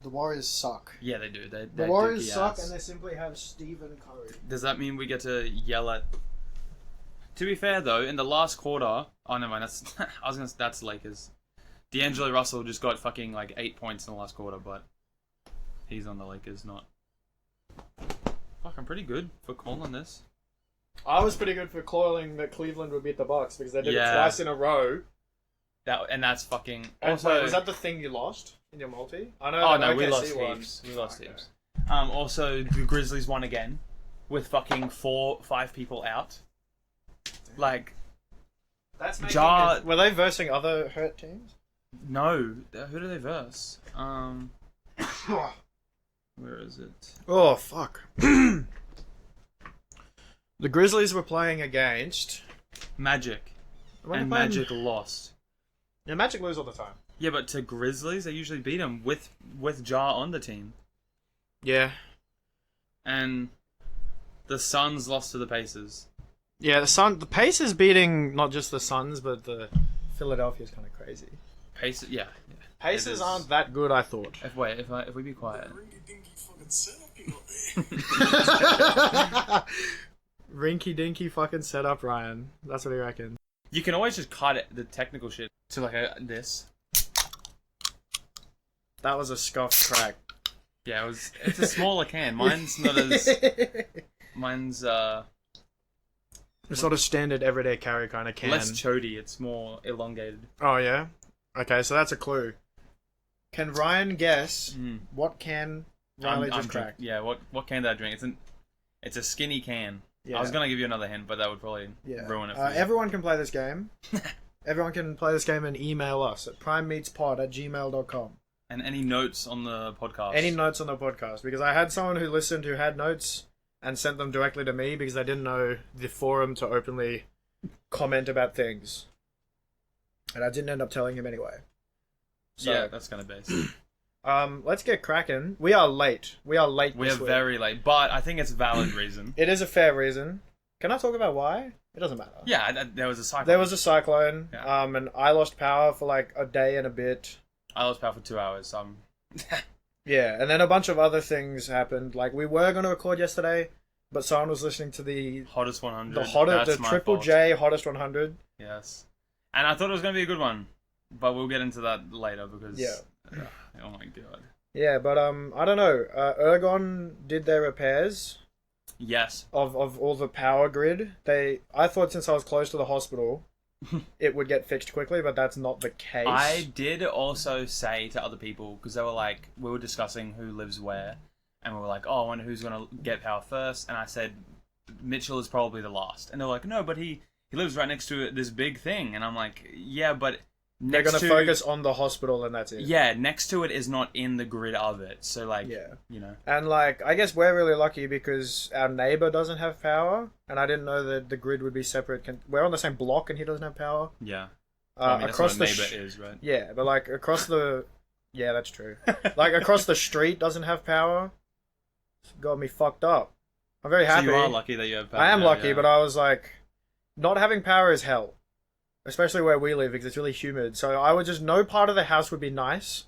The Warriors suck. Yeah, they do. The They're Warriors dookie suck, ass. and they simply have Stephen Curry. Does that mean we get to yell at... To be fair, though, in the last quarter... Oh, never mind. That's Lakers. D'Angelo Russell just got fucking, like, 8 points in the last quarter, but... He's on the Lakers, not... Fuck, I'm pretty good for calling this. I was pretty good for calling that Cleveland would beat the Bucks because they did it Yeah. twice in a row. That's fucking... And Also, wait, was that the thing you lost in your multi? I know. Oh, that no, we OKC lost won. heaps. We lost Okay. heaps. Also, the Grizzlies won again. With fucking 5 people out. Like... That's making Ja- Were they versing other hurt teams? No. Who do they verse? Where is it? Oh, fuck. The Grizzlies were playing against... Magic. When And they played- Magic lost. Yeah, Magic lose all the time. Yeah, but to Grizzlies, they usually beat them with Ja on the team. Yeah. And the Suns lost to the Pacers. Yeah, the Pacers beating not just the Suns, but the Philadelphia's kind of crazy. Pacers, yeah. Pacers It is. aren't that good, I thought. If we be quiet. Rinky dinky fucking setup, Ryan. That's what he reckons. You can always just cut it, the technical shit to like this. That was a scoffed crack. Yeah, it's a smaller can. Mine's not as... Mine's It's not a standard everyday carry kind of can. less chody. It's more elongated. Oh, yeah? Okay, so that's a clue. Can Ryan guess Mm. what can Riley just cracked? Yeah, what can did I drink? It's a skinny can. Yeah. I was gonna give you another hint, but that would probably ruin it for you. Everyone can play this game. Everyone can play this game and email us at primemeatspod@gmail.com. And any notes on the podcast? Any notes on the podcast? Because I had someone who listened who had notes and sent them directly to me because they didn't know the forum to openly comment about things. And I didn't end up telling him anyway. So, yeah, that's kind of basic. let's get cracking. We are late. We are late We this are week. very late, but I think it's a valid reason. It is a fair reason. Can I talk about why? It doesn't matter. Yeah, there was a cycle. There was a cyclone, Yeah. and I lost power for like a day and a bit. I lost power for 2 hours, so Yeah, and then a bunch of other things happened. Like, we were going to record yesterday, but someone was listening to the hottest 100. the my Triple fault. J Hottest 100. Yes. And I thought it was going to be a good one, but we'll get into that later because... Yeah. Oh my god. Yeah, but I don't know. Ergon did their repairs Yes. of all the power grid. I thought since I was close to the hospital, it would get fixed quickly, but that's not the case. I did also say to other people, because they were like, we were discussing who lives where, and we were like, oh, I wonder who's going to get power first, and I said, Mitchell is probably the last. And they were like, no, but he lives right next to this big thing. And I'm like, yeah, but They're going to focus on the hospital and that's it. Yeah, next to it is not in the grid of it. So, like, Yeah. you know. And, like, I guess we're really lucky because our neighbor doesn't have power, and I didn't know that the grid would be separate. We're on the same block and he doesn't have power. Yeah. I mean, Across that's the what a neighbor is, right? Yeah, but, like, across the... Yeah, that's true. Like, across the street doesn't have power. It's got me fucked up. I'm very happy. So you are lucky that you have power. I am now, lucky, yeah. but I was like... Not having power is hell. Especially where we live, because it's really humid. So I would just... No part of the house would be nice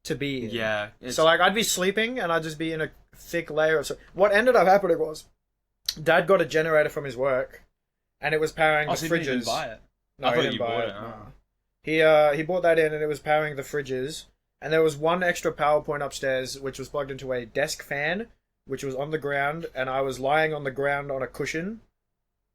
to be in. Yeah. So, like, I'd be sleeping, and I'd just be in a thick layer of... What ended up happening was... Dad got a generator from his work, and it was powering the so you fridges. didn't even buy it. No, I he thought didn't you buy bought it. it, No. He bought that in, and it was powering the fridges. And there was one extra power point upstairs, which was plugged into a desk fan, which was on the ground, and I was lying on the ground on a cushion,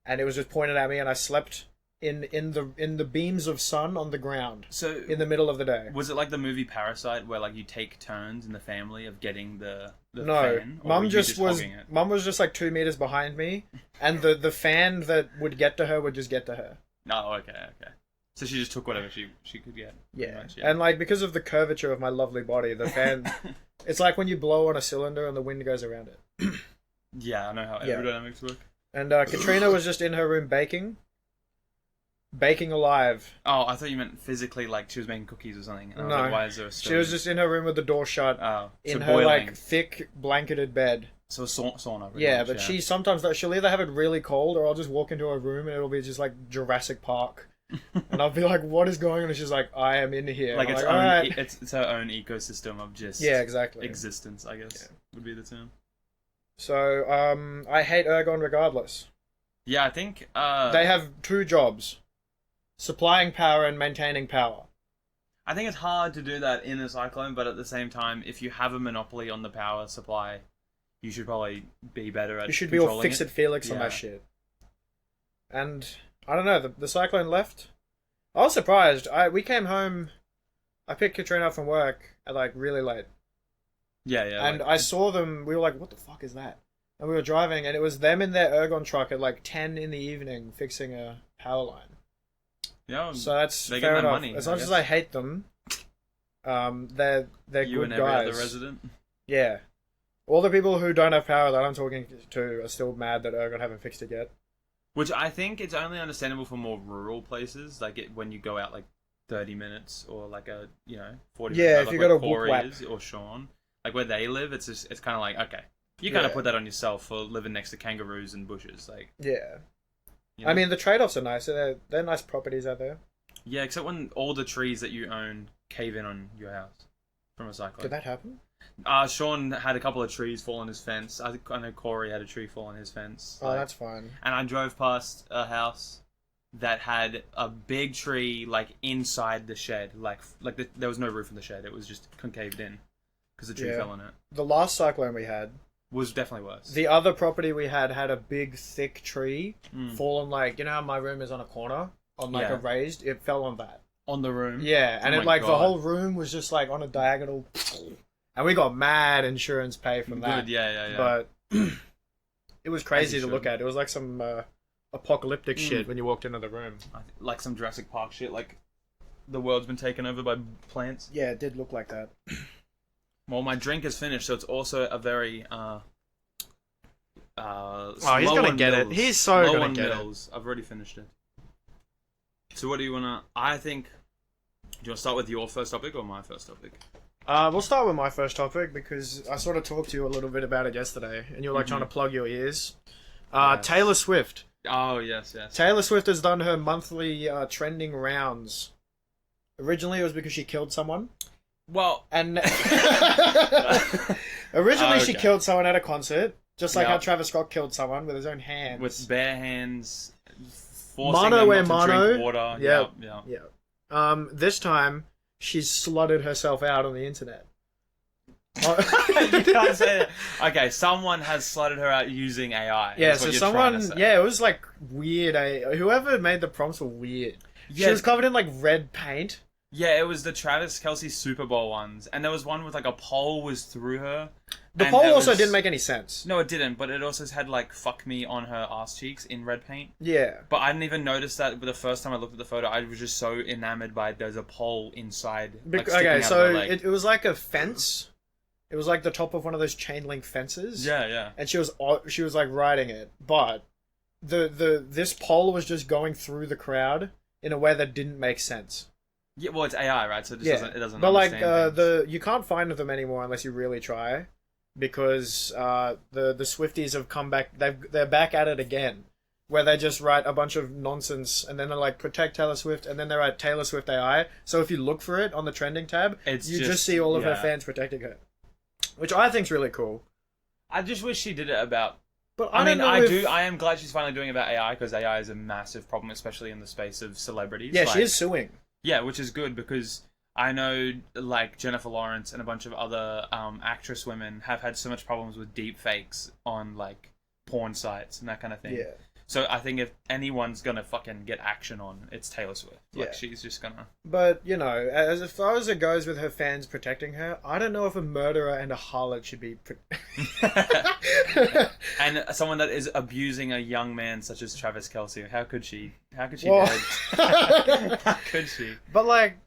and it was just pointed at me, and I slept in the beams of sun on the ground So in the middle of the day. was it like the movie Parasite, where like you take turns in the family of getting the No, fan? Or were Mum you just was. hogging it? Mum was just like 2 meters behind me, and the fan that would get to her would just get to her. No, okay. So she just took whatever she could get. pretty Yeah. much, And like because of the curvature of my lovely body, the fan. It's like when you blow on a cylinder and the wind goes around it. Yeah, I know how Yeah. aerodynamics work. And Katrina was just in her room baking alive. Oh, I thought you meant physically, like she was making cookies or something. And I was No. like, why is there a She stove? was just in her room with the door shut, Oh, in so her boiling. like thick blanketed bed. So sauna. pretty Yeah, much, but she sometimes she'll either have it really cold or I'll just walk into her room and it'll be just like Jurassic Park. And I'll be like, "What is going on?" And she's like, "I am in here." Like And its I'm own, like, "Alright." it's her own ecosystem of just Yeah, exactly. existence. I guess would be the term. So, I hate Ergon regardless. Yeah, I think They have two jobs: supplying power and maintaining power. I think it's hard to do that in a cyclone, but at the same time, if you have a monopoly on the power supply, you should probably be better at. You should be all controlling fix it Felix on Yeah. that shit. And I don't know, the cyclone left. I was surprised. We came home. I picked Katrina up from work at like really late, Yeah, yeah. and I saw them. We were like, "What the fuck is that?" And we were driving, and it was them in their Ergon truck at like 10 in the evening fixing a power line. yeah. So that's they get fair their enough. money, As I much as guess. I hate them, they're you good and every guys. other resident. Yeah. All the people who don't have power that I'm talking to are still mad that Ergon haven't fixed it yet. Which I think it's only understandable for more rural places, like when you go out like 30 minutes or like a 40 Yeah, minutes, if like you where go to Corey Whoop-Whap. is or Sean, like where they live, it's kind of like okay, you kind of Yeah. put that on yourself for living next to kangaroos and bushes, like. Yeah. You know? I mean, the trade-offs are nice. They're nice properties out there. Yeah, except when all the trees that you own cave in on your house from a cyclone. Did that happen? Sean had a couple of trees fall on his fence. I know Corey had a tree fall on his fence. Oh, that's fine. And I drove past a house that had a big tree like inside the shed, there was no roof in the shed. It was just concaved in because the tree Yeah. fell on it. The last cyclone we had, Was definitely worse. the other property we had a big, thick tree Mm. fall on, like, you know how my room is on a corner? On, like, Yeah. a raised? It fell on that. On the room. Yeah, and Oh it, my like, the God. whole room was just, like, on a diagonal. And we got mad insurance pay from that. Good. Yeah. But it was crazy As to you look should. at. It was like some apocalyptic shit when you walked into the room. Like some Jurassic Park shit. Like the world's been taken over by plants. Yeah, it did look like that. Well, my drink is finished, so it's also a very he's low gonna on get it. mills. He's so low gonna on get it. mills. I've already finished it. So what do you wanna? I think. Do you want to start with your first topic or my first topic? We'll start with my first topic because I sort of talked to you a little bit about it yesterday, and you were like trying to plug your ears. Yes. Taylor Swift. Oh yes. Taylor Swift has done her monthly trending rounds. Originally, it was because she killed someone, Well, and originally she Okay. killed someone at a concert, just like how Yep. Travis Scott killed someone with his own hands. with bare hands, forcing Mono them a not to mono. drink water. Yep. Yeah. Yeah. This time she's slutted herself out on the internet. You can't say that. Okay, someone has slutted her out using AI. Yeah, is what so you're someone, trying to say. yeah, it was like weird. Whoever made the prompts were weird. Yeah. She was covered in like red paint. Yeah, it was the Travis Kelce Super Bowl ones, and there was one with like a pole was through her. The and poll there also was- didn't make any sense. No, it didn't, but it also had like "fuck me" on her ass cheeks in red paint. Yeah. But I didn't even notice that. But the first time I looked at the photo, I was just so enamored by there's a pole inside. Like, sticking Okay, out so of her leg. it was like a fence. It was like the top of one of those chain link fences. Yeah. And she was like riding it, but this pole was just going through the crowd in a way that didn't make sense. Yeah, well, it's AI, right? So it just doesn't. But like understand things. you can't find them anymore unless you really try, because the Swifties have come back. They're back at it again, where they just write a bunch of nonsense and then they're like protect Taylor Swift, and then they write Taylor Swift AI. So if you look for it on the trending tab, It's you just- just see all of her yeah. fans protecting her, which I think's really cool. I just wish she did it about. But I mean, don't know if... I am glad she's finally doing it about AI because AI is a massive problem, especially in the space of celebrities. Yeah, like, she is suing. Yeah, which is good because I know like Jennifer Lawrence and a bunch of other actress women have had so much problems with deep fakes on like porn sites and that kind of thing. Yeah. So I think if anyone's gonna fucking get action on, it's Taylor Swift. Like Yeah. she's just gonna. But, you know, as far as it goes with her fans protecting her, I don't know if a murderer and a harlot should be... And someone that is abusing a young man such as Travis Kelce, how could she? How could she? Well- How could she? But, like,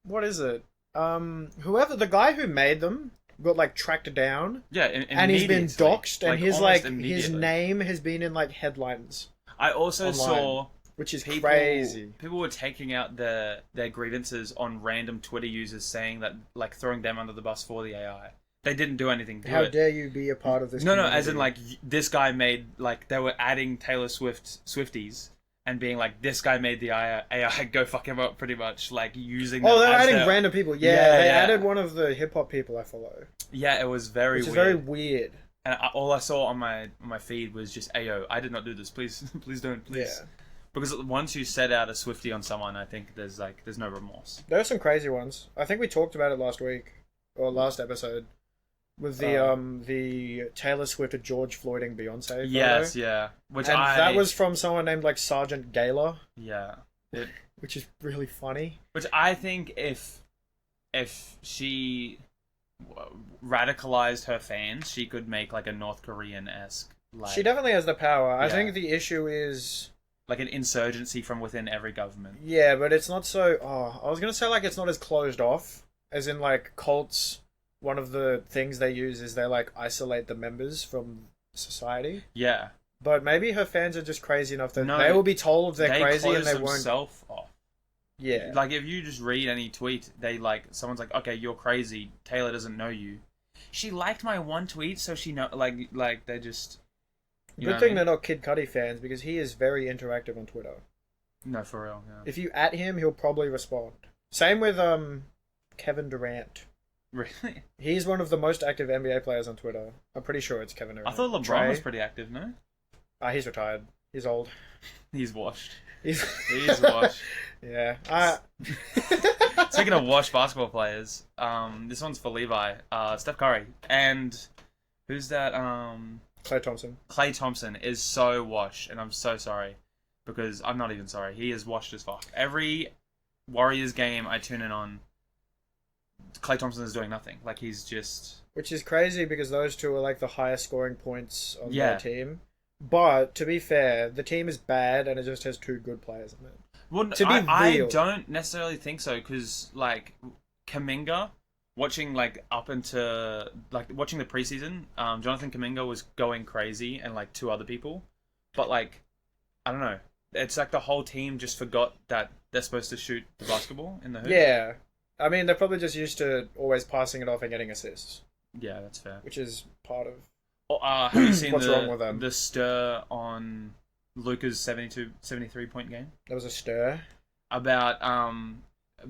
what is it? The guy who made them got, like, tracked down, Yeah, and he's been immediately. doxxed, and his, almost like, his immediately. name has been in, like, headlines, I also online. saw which is people, crazy. People were taking out their grievances on random Twitter users saying that, like, throwing them under the bus for the AI. They didn't do anything to How it. dare you be a part of this No, community. as in, like, this guy made, like, they were adding Taylor Swift Swifties and being like, this guy made the AI, go fuck him up, pretty much, like using. Oh, them they're as adding their- random people. Yeah, Yeah, they yeah. added one of the hip hop people I follow, Yeah, it was very which is weird. very weird. And all I saw on my feed was just, "Ayo, I did not do this. Please, please don't, please." Yeah, Because once you set out a Swiftie on someone, I think there's no remorse. there are some crazy ones. I think we talked about it last week or last episode with the Taylor Swift and George Floyding Beyonce. Photo. Yes, yeah. Which And that was from someone named like Sergeant Gaylor, yeah. which is really funny. Which I think if she radicalized her fans, she could make like a North Korean-esque, like, She definitely has the power. I Yeah. think the issue is, like an insurgency from within every government. yeah, but it's not so. Oh, I was gonna say like it's not as closed off as in like cults. One of the things they use is they like isolate the members from society. Yeah. But maybe her fans are just crazy enough that No, they will be told they're They crazy and close they won't. themselves off. Yeah, Like if you just read any tweet, someone's like, "Okay, you're crazy. Taylor doesn't know you. She liked my one tweet, so she know." Like they just. You know good what I thing mean? they're not Kid Cudi fans because he is very interactive on Twitter. No, for real. Yeah. If you at him, he'll probably respond. Same with Kevin Durant. Really? He's one of the most active NBA players on Twitter. I'm pretty sure it's Kevin Durant. I thought LeBron Trey? was pretty active. No, He's retired. He's old. he's washed. He's washed. Yeah. Speaking of washed basketball players, this one's for Levi. Steph Curry and who's that? Klay Thompson. Klay Thompson is so washed, and I'm so sorry because I'm not even sorry. He is washed as fuck. Every Warriors game I tune in on, Klay Thompson is doing nothing. Like he's just Which is crazy because those two are like the highest scoring points on Yeah. their team. But to be fair, the team is bad and it just has two good players in it. well. To be I real. don't necessarily think so because like Kuminga, watching like up into like watching the preseason, Jonathan Kuminga was going crazy and like two other people, but like I don't know. It's like the whole team just forgot that they're supposed to shoot the basketball in the hoop. Yeah. I mean, they're probably just used to always passing it off and getting assists, Yeah, that's fair. which is part of... Have you seen What's wrong with them? the stir on Luka's 73-point game? There was a stir. About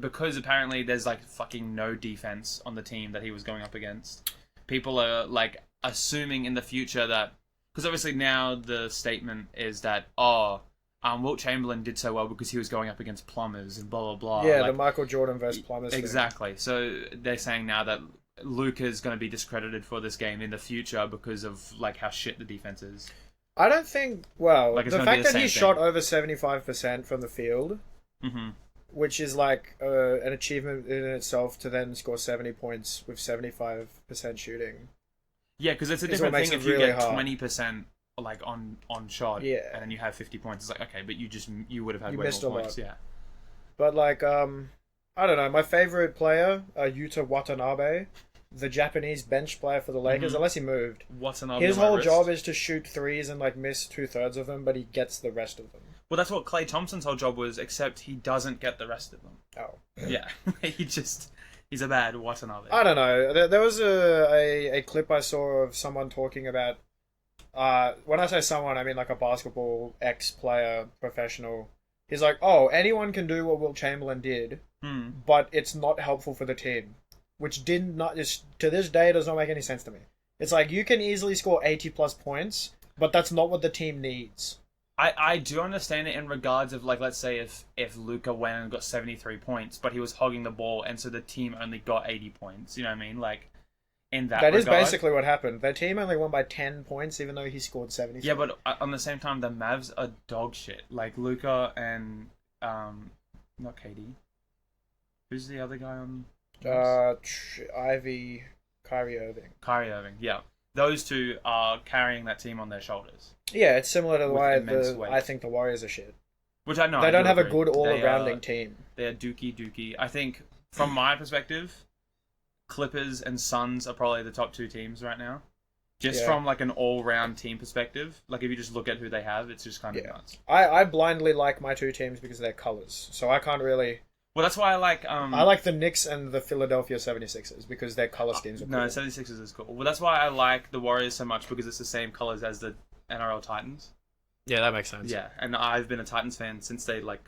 because apparently there's like fucking no defense on the team that he was going up against. People are like assuming in the future that because obviously now the statement is that Wilt Chamberlain did so well because he was going up against plumbers and blah blah blah. Yeah, like, the Michael Jordan versus Plumbers thing. exactly. So they're saying now that Luka is going to be discredited for this game in the future because of like how shit the defense is. I don't think... Well, Like, it's the gonna be fact the that he same shot thing. over 75% from the field, Mm-hmm. which is like an achievement in itself to then score 70 points with 75% shooting. Yeah, because it's a It's different what makes thing it if you really get hard. 20% like on shot, Yeah. and then you have 50 points. It's like okay, but you would have had You way missed more a points. lot. Yeah. But like, I don't know, my favorite player, Yuta Watanabe, the Japanese bench player for the Lakers, Mhm. unless he moved. What's an His whole job is to shoot threes and like miss 2/3 of them, but he gets the rest of them. Well, that's what Klay Thompson's whole job was, except he doesn't get the rest of them. Oh. Yeah, he's a bad Watanabe. I don't know. There was a clip I saw of someone talking about. When I say someone, I mean like a basketball ex-player, professional. He's like, oh, anyone can do what Wilt Chamberlain did, but it's not helpful for the team. Which did not just to this day does not make any sense to me. It's like you can easily score 80 plus points, but that's not what the team needs. I do understand it in regards of like, let's say if Luka went and got 73 points, but he was hogging the ball, and so the team only got 80 points. You know what I mean? Like in that. That is regard. basically what happened. Their team only won by 10 points, even though he scored 73. Yeah, but on the same time, the Mavs are dog shit. Like Luka and not KD. Who's the other guy on? Ivy, Kyrie Irving. Kyrie Irving. Yeah, those two are carrying that team on their shoulders. Yeah, it's similar to the With way immense weight. I think the Warriors are shit. Which I know They I don't do have a agree. good They all-arounding are- team. They're dookie. I think from my perspective, Clippers and Suns are probably the top two teams right now. Just Yeah. from like an all-round team perspective, like if you just look at who they have, it's just kind of Yeah. nuts. I blindly like my two teams because of their colors. So I can't really... Well, that's why I like. I like the Knicks and the Philadelphia 76ers because their color schemes are cool. No, 76ers is cool. Well, that's why I like the Warriors so much because it's the same colors as the NRL Titans. Yeah, that makes sense. Yeah, and I've been a Titans fan since they like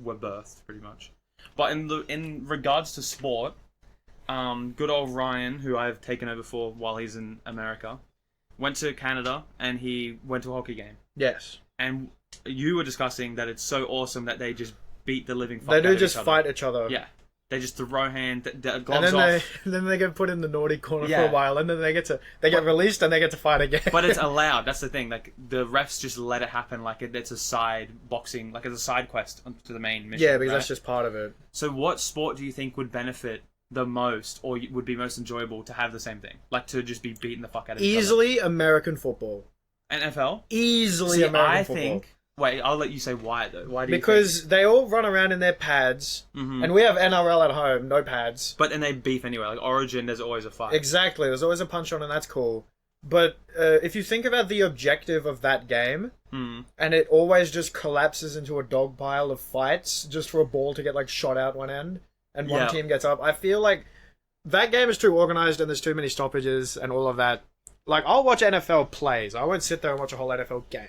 were birthed, pretty much. But in regards to sport, good old Ryan, who I've taken over for while he's in America, went to Canada and he went to a hockey game. Yes. And you were discussing that it's so awesome that they just beat the living fuck They out do of just each other. fight each other. Yeah. They just throw hand, the And gloves then off. they get put in the naughty corner for Yeah. a while, and then they get released and they get to fight again. But it's allowed. That's the thing. Like the refs just let it happen. Like it's a side boxing, like it's a side quest to the main mission. yeah, because right? that's just part of it. So, what sport do you think would benefit the most, or would be most enjoyable to have the same thing, like to just be beating the fuck out of each Easily American football. other? NFL. Easily See, American I football. think. Wait, I'll let you say why though. Why do you? Because they all run around in their pads, Mhm. and we have NRL at home, no pads. But and they beef anyway. Like Origin, there's always a fight. Exactly, there's always a punch on, and that's cool. But if you think about the objective of that game, Hmm. and it always just collapses into a dog pile of fights just for a ball to get like shot out one end, and one Yeah. team gets up, I feel like that game is too organized and there's too many stoppages and all of that. Like, I'll watch NFL plays. I won't sit there and watch a whole NFL game.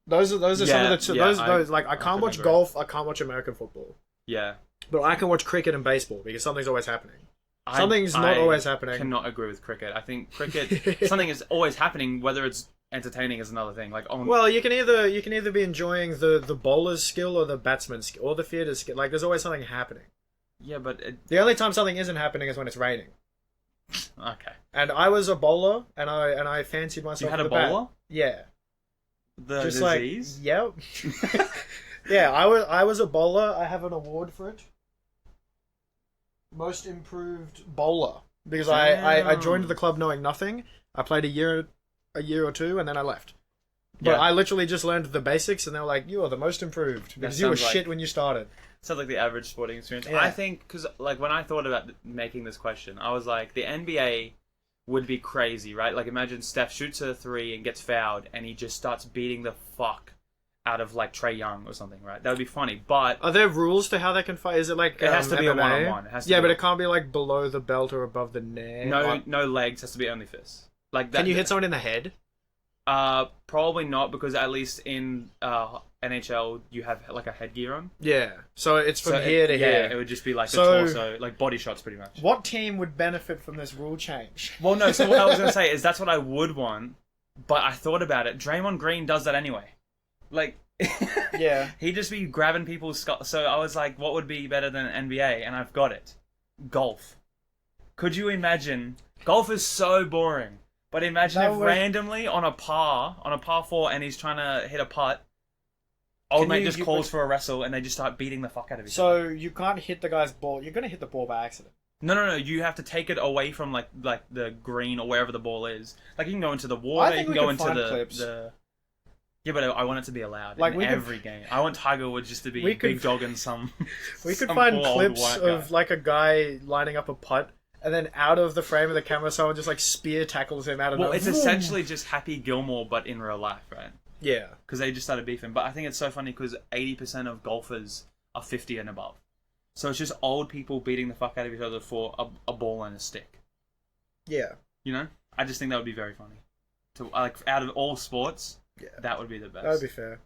Those are some Yeah, of the yeah, those like I can't couldn't watch agree. golf. I can't watch American football, Yeah. but I can watch cricket and baseball because something's always happening. I- Something's not I always happening. Cannot agree with cricket. I think cricket, something is always happening. Whether it's entertaining is another thing. Like on. Well, you can either be enjoying the bowler's skill or the batsman's skill or the fielder's skill. Like, there's always something happening. Yeah, but The only time something isn't happening is when it's raining. okay. And I was a bowler, and I fancied myself. You had a with the bat. bowler? Yeah, The just disease. like yep. Yeah, I was a bowler. I have an award for it. Most improved bowler because I joined the club knowing nothing. I played a year or two, and then I left. But Yeah. I literally just learned the basics, and they were like, "You are the most improved because you were sounds like- shit when you started." Sounds like the average sporting experience. Yeah. I think because like when I thought about making this question, I was like, the NBA would be crazy, right? Like imagine Steph shoots a three and gets fouled, and he just starts beating the fuck out of like Trae Young or something, right? That would be funny, but Are there rules to how they can fight? Is it like It has to be a MMA? one-on-one. It has to Yeah, be but a- it can't be like below the belt or above the neck. no legs, has to be only fists. Like that. Can you hit someone in the head? Probably not because at least in NHL you have like a headgear on. Yeah. So it's from So here to yeah, here. it would just be like So- the torso, like body shots, pretty much. What team would benefit from this rule change? Well, no. So what I was gonna say is that's what I would want, but I thought about it. Draymond Green does that anyway. Like, Yeah. he'd just be grabbing people's skull. So I was like, what would be better than NBA? And I've got it. Golf. Could you imagine? Golf is so boring. But imagine No if way. randomly on a par four, and he's trying to hit a putt, old Can mate you- just you- calls for a wrestle, and they just start beating the fuck out of each other. So you can't hit the guy's ball. You're gonna hit the ball by accident. No. You have to take it away from like the green or wherever the ball is. Like you can go into the water, you think can we go can into find the clips. the. Yeah, but I want it to be allowed Like, in we could- every game. I want Tiger Woods just to be we could- big dogging some. We could some find poor old clips white guy. of like a guy lining up a putt, and then out of the frame of the camera, someone just like spear tackles him out of Well, nowhere. it's essentially just Happy Gilmore, but in real life, right? yeah. Because they just started beefing. But I think it's so funny because 80% of golfers are 50 and above. So it's just old people beating the fuck out of each other for a ball and a stick. Yeah. You know? I just think that would be very funny. To like out of all sports, Yeah. that would be the best. That would be fair.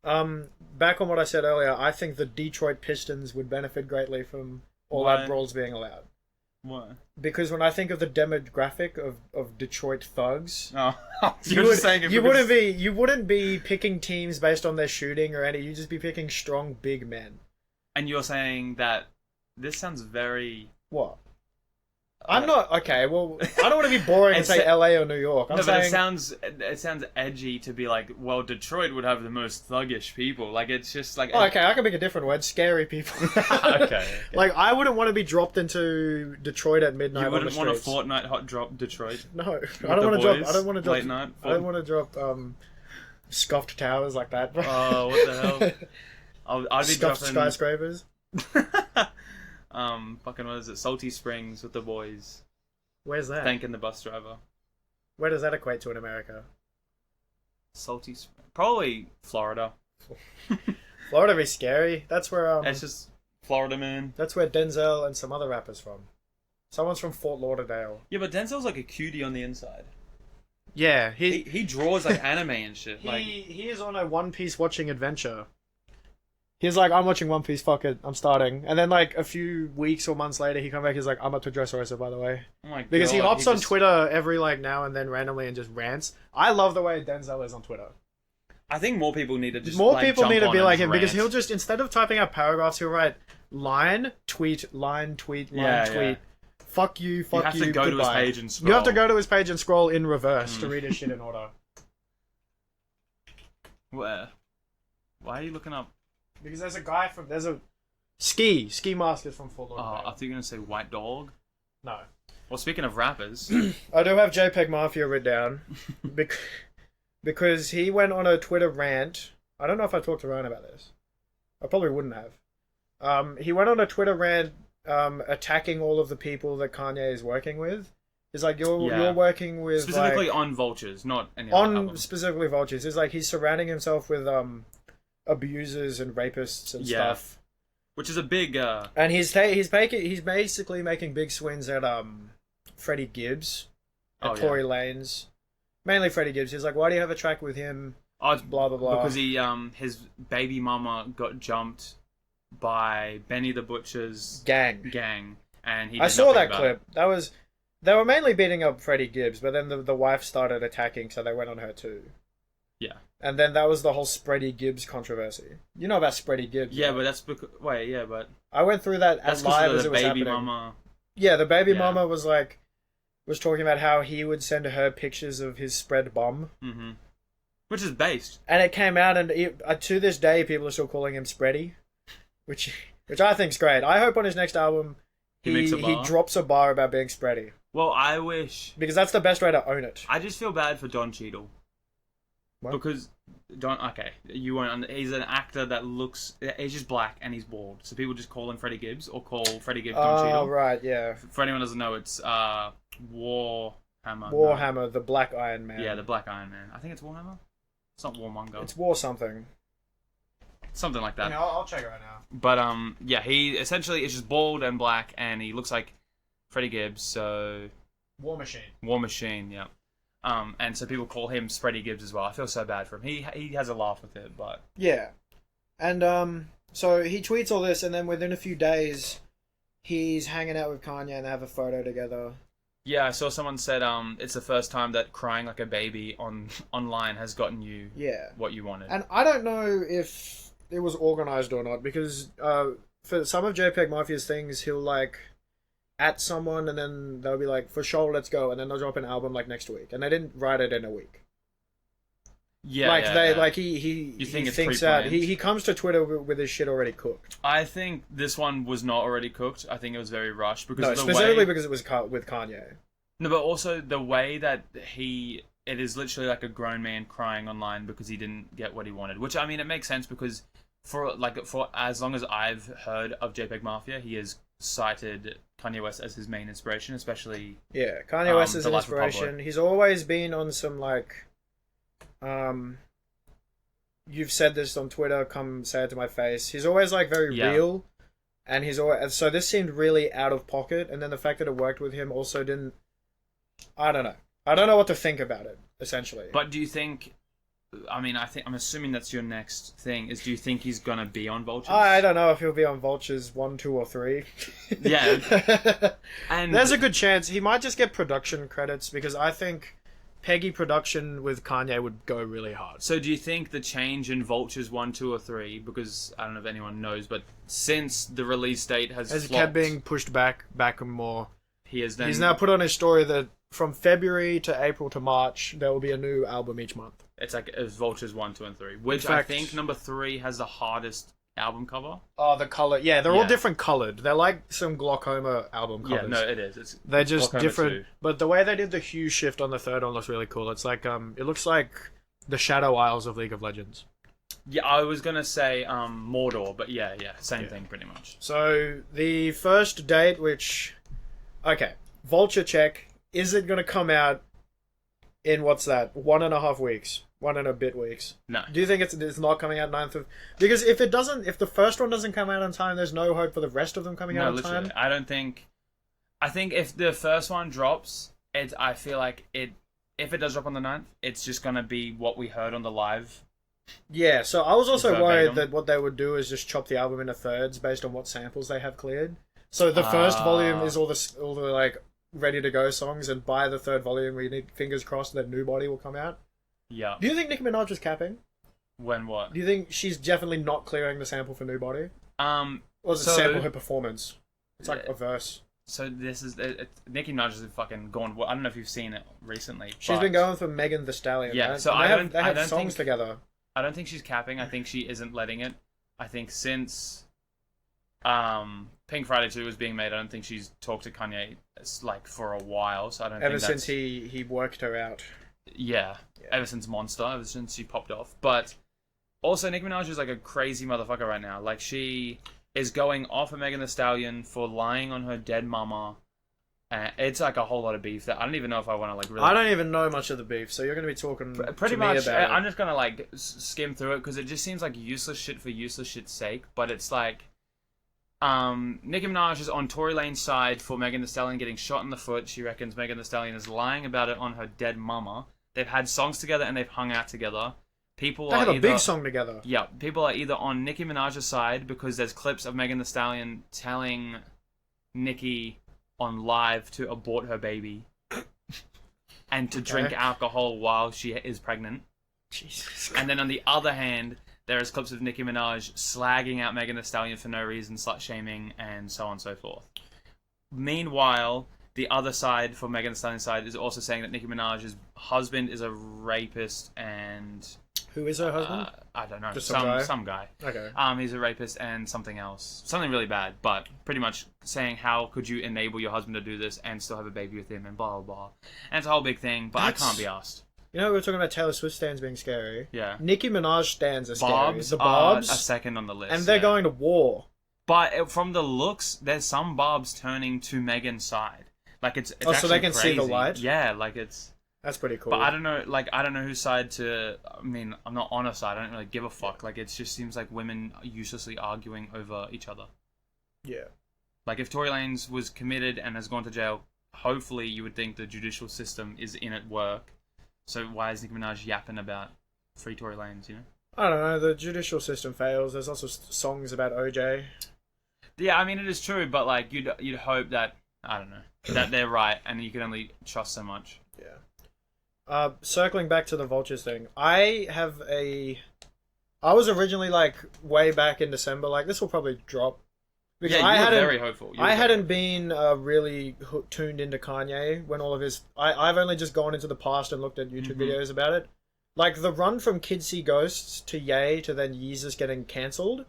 Back on what I said earlier, I think the Detroit Pistons would benefit greatly from all Why? out brawls being allowed. What? Because when I think of the demographic of Detroit thugs, Oh, you, you're just saying it because- you wouldn't be picking teams based on their shooting or any. You'd just be picking strong big men. And you're saying that this sounds very. What? I'm not okay. Well, I don't want to be boring and It's say a- LA or New York. I'm No, but saying it sounds edgy to be like, well, Detroit would have the most thuggish people. Like it's just like. oh, okay, I can pick a different word. Scary people. Okay. Like I wouldn't want to be dropped into Detroit at midnight. You on wouldn't the want a streets. Fortnite hot drop Detroit. No, With I don't the want to drop. boys, I don't want to drop. late night. I don't want to drop scuffed towers like that. Oh, what the hell? I'd be Scuffed dropping. skyscrapers. Fucking what is it? Salty Springs with the boys. Where's that? Thanking the bus driver. Where does that equate to in America? Salty Springs. Probably Florida. Florida be scary. That's where It's just Florida, man. that's where Denzel and some other rappers from. Someone's from Fort Lauderdale. Yeah, but Denzel's like a cutie on the inside. Yeah, He draws like anime and shit. he is on a One Piece watching adventure. He's like, I'm watching One Piece, fuck it, I'm starting. And then like a few weeks or months later, he come back, he's like, I'm up to Dressrosa, by the way. Oh my Because he God, hops on just- Twitter every like now and then randomly and just rants. I love the way Denzel is on Twitter. I think more people need to just More like, people jump need to on be and like just him because rant. he'll just, instead of typing out paragraphs, he'll write line, tweet, line, tweet, line, Yeah, tweet. yeah. Fuck you, fuck You have you, to go to his goodbye. page and scroll. You have to go to his page and scroll in reverse to read his shit in order. Where? Why are you looking up? Because there's a ski mask is from Fort Oh, Lauderdale. I think you're gonna say White Dog. No. Well, speaking of rappers, I do have JPEG Mafia written down because he went on a Twitter rant. I don't know if I talked to Ryan about this. I probably wouldn't have. He went on a Twitter rant attacking all of the people that Kanye is working with. He's like, you're working with specifically like, on Vultures, not any other on album. specifically Vultures. He's like he's surrounding himself with abusers and rapists and stuff. Which is a big. And he's basically making big swings at Freddie Gibbs and Tory Lanez, mainly Freddie Gibbs. He's like, why do you have a track with him? Oh, it's Blah blah blah. because he his baby mama got jumped by Benny the Butcher's gang. and he. I did saw nothing that about clip. it. They were mainly beating up Freddie Gibbs, but then the wife started attacking, so they went on her too. Yeah. And then that was the whole Spready Gibbs controversy. You know about Spready Gibbs? Yeah, right? but that's because but I went through that that's as live because as of it the was baby happening. mama. Yeah, the baby Yeah. mama was talking about how he would send her pictures of his spread bomb. Mm-hmm. Which is based. And it came out, and to this day, people are still calling him Spready, which I think's great. I hope on his next album He makes a bar? he drops a bar about being Spready, Well, I wish. because that's the best way to own it. I just feel bad for Don Cheadle. What? Because you won't. He's an actor that looks. He's just black and he's bald, so people just call him Freddie Gibbs or call Freddie Gibbs Don Oh Cheadle. right, yeah. For anyone who doesn't know, it's Warhammer. Warhammer, the Black Iron Man. Yeah, the Black Iron Man. I think it's Warhammer. It's not Warmonger. It's War something. Something like that. Yeah, I'll check it right now. But yeah, he essentially is just bald and black, and he looks like Freddie Gibbs. So War Machine. War Machine, yeah. And so people call him Spready Gibbs as well. I feel so bad for him. He has a laugh with it, but Yeah, and so he tweets all this, and then within a few days, he's hanging out with Kanye, and they have a photo together. yeah, I saw someone said it's the first time that crying like a baby online has gotten you Yeah, what you wanted. and I don't know if it was organized or not, because for some of JPEG Mafia's things, he'll like at someone, and then they'll be like, for sure, let's go, and then they'll drop an album like next week, and they didn't write it in a week. Yeah, like yeah, they yeah. like You he think it's thinks out. pre-planned? He comes to Twitter with his shit already cooked. I think this one was not already cooked. I think it was very rushed because No, of the specifically way... because it was with Kanye. No, but also the way that it is literally like a grown man crying online because he didn't get what he wanted. Which, I mean, it makes sense because for as long as I've heard of JPEG Mafia, he has cited Kanye West as his main inspiration, especially... Yeah, Kanye West is The an Life of Pablo. inspiration. He's always been on some like, you've said this on Twitter. Come say it to my face. He's always like very Yeah. real, and he's always so. This seemed really out of pocket, and then the fact that it worked with him also didn't. I don't know. I don't know what to think about it. Essentially, But do you think... I mean, I'm assuming that's your next thing, is do you think he's gonna be on Vultures? I don't know if he'll be on Vultures 1, 2, or 3. Yeah. And There's a good chance he might just get production credits, because I think Peggy production with Kanye would go really hard. So do you think the change in Vultures 1, 2, or 3, because I don't know if anyone knows, but since the release date has As it flopped, kept being pushed back and more. he's Now put on his story that from February to April to March, there will be a new album each month. it's like it's Vultures 1, 2, and 3, which In fact- I think number 3 has the hardest album cover. Oh, the color. Yeah, they're all Yeah. different colored. They're like some glaucoma album covers. Yeah, no, it is. It's They're just Glaucoma different. 2. But the way they did the hue shift on the third one looks really cool. It's like, it looks like the Shadow Isles of League of Legends. Yeah, I was gonna say Mordor, but yeah, same thing pretty much. So, the first date, which... Okay, Vulture check. Is it going to come out in, what's that, 1.5 weeks? 1 and a bit weeks. No. Do you think it's not coming out 9th of... Because if the first one doesn't come out on time, there's no hope for the rest of them coming out No, on literally. time? I think if the first one drops, I feel like it if it does drop on the 9th, it's just gonna be what we heard on the live. Yeah, so I was also Verbatim. worried that what they would do is just chop the album into thirds based on what samples they have cleared. So the first volume is all the like ready to go songs, and by the third volume, we need fingers crossed that New Body will come out. Yeah. Do you think Nicki Minaj is capping? When what? Do you think she's definitely not clearing the sample for New Body? Or does it So- sample her performance? It's like a verse. So this is Nicki Minaj has fucking gone. I don't know if you've seen it recently. She's but been going for Megan Thee Stallion. Yeah, right? so And I they don't- have I don't songs think- together. I don't think she's capping. I think she isn't letting it. I think since Pink Friday 2 was being made, I don't think she's talked to Kanye like for a while. So I don't Ever think since that's, he worked her out. yeah, ever since Monster, ever since she popped off. But also, Nicki Minaj is like a crazy motherfucker right now. Like, she is going off of Megan Thee Stallion for lying on her dead mama. It's like a whole lot of beef that I don't even know if I want to like really. I don't even know much of the beef, so you're going to be talking Pretty to me much, about I'm it. just gonna like skim through it because it just seems like useless shit for useless shit's sake. But it's like, Nicki Minaj is on Tory Lane's side for Megan Thee Stallion getting shot in the foot. She reckons Megan Thee Stallion is lying about it on her dead mama. They've had songs together and they've hung out together. People They are have a either, big song together. Yeah, people are either on Nicki Minaj's side because there's clips of Megan Thee Stallion telling Nicki on live to abort her baby and to drink alcohol while she is pregnant. Jesus. And then on the other hand, there is clips of Nicki Minaj slagging out Megan Thee Stallion for no reason, slut shaming, and so on and so forth. Meanwhile, the other side, for Megan Thee Stallion's side, is also saying that Nicki Minaj's husband is a rapist and... Who is her husband? I don't know. Just Some guy. Okay. He's a rapist and something else. Something really bad, but pretty much saying how could you enable your husband to do this and still have a baby with him and blah, blah, blah. And it's a whole big thing, but I can't be asked. You know, we were talking about Taylor Swift stands being scary. Yeah. Nicki Minaj stands are scary. Bobs The are Bobs. a second on the list. And they're yeah. going to war. But from the looks, there's some Bobs turning to Megan's side. Like it's Oh, so they actually can see the crazy. light? Yeah, like it's... That's pretty cool. But I don't know whose side to... I mean, I'm not on a side. I don't really give a fuck. Like, it just seems like women are uselessly arguing over each other. Yeah. Like, if Tory Lanez was committed and has gone to jail, hopefully you would think the judicial system is in at work. So why is Nicki Minaj yapping about free Tory Lanez, you know? I don't know. The judicial system fails. There's also songs about OJ. Yeah, I mean, it is true, but, like, you'd hope that... I don't know. That they're right, and you can only trust so much. Yeah. Circling back to the Vultures thing, I was originally like way back in December, like this will probably drop. Because Yeah, you were very hopeful. I hadn't been really tuned into Kanye when all of his. I've only just gone into the past and looked at YouTube videos about it. Like the run from Kids See Ghosts to Ye to then Yeezus getting cancelled,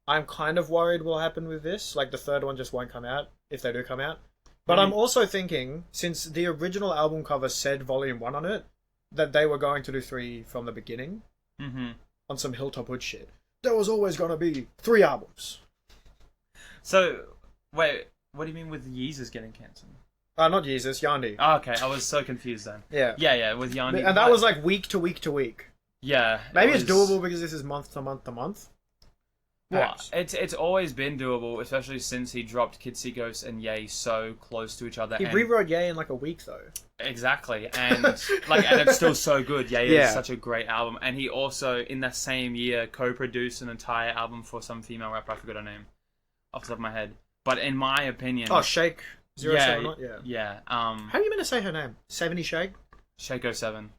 I'm kind of worried will happen with this. Like the third one just won't come out, if they do come out. But I'm also thinking, since the original album cover said Volume 1 on it, that they were going to do 3 from the beginning. Mm-hmm. On some Hilltop Hood shit. There was always going to be 3 albums. So, wait, what do you mean with Yeezus getting cancelled? Not Yeezus, Yandi. Oh, okay, I was so confused then. Yeah. Yeah, with Yanni. And that was like week to week to week. Yeah. Maybe it's doable because this is month to month to month. Well, it's always been doable, especially since he dropped Kids See Ghosts and Ye so close to each other. He and rewrote Ye in like a week though. Exactly, and and it's still so good. Ye Yeah. is such a great album, and he also in that same year co-produced an entire album for some female rapper. I forgot her name off the top of my head, but in my opinion, Oh, Shake 079? yeah. How are you meant to say her name? 70 Shake? Shake 07.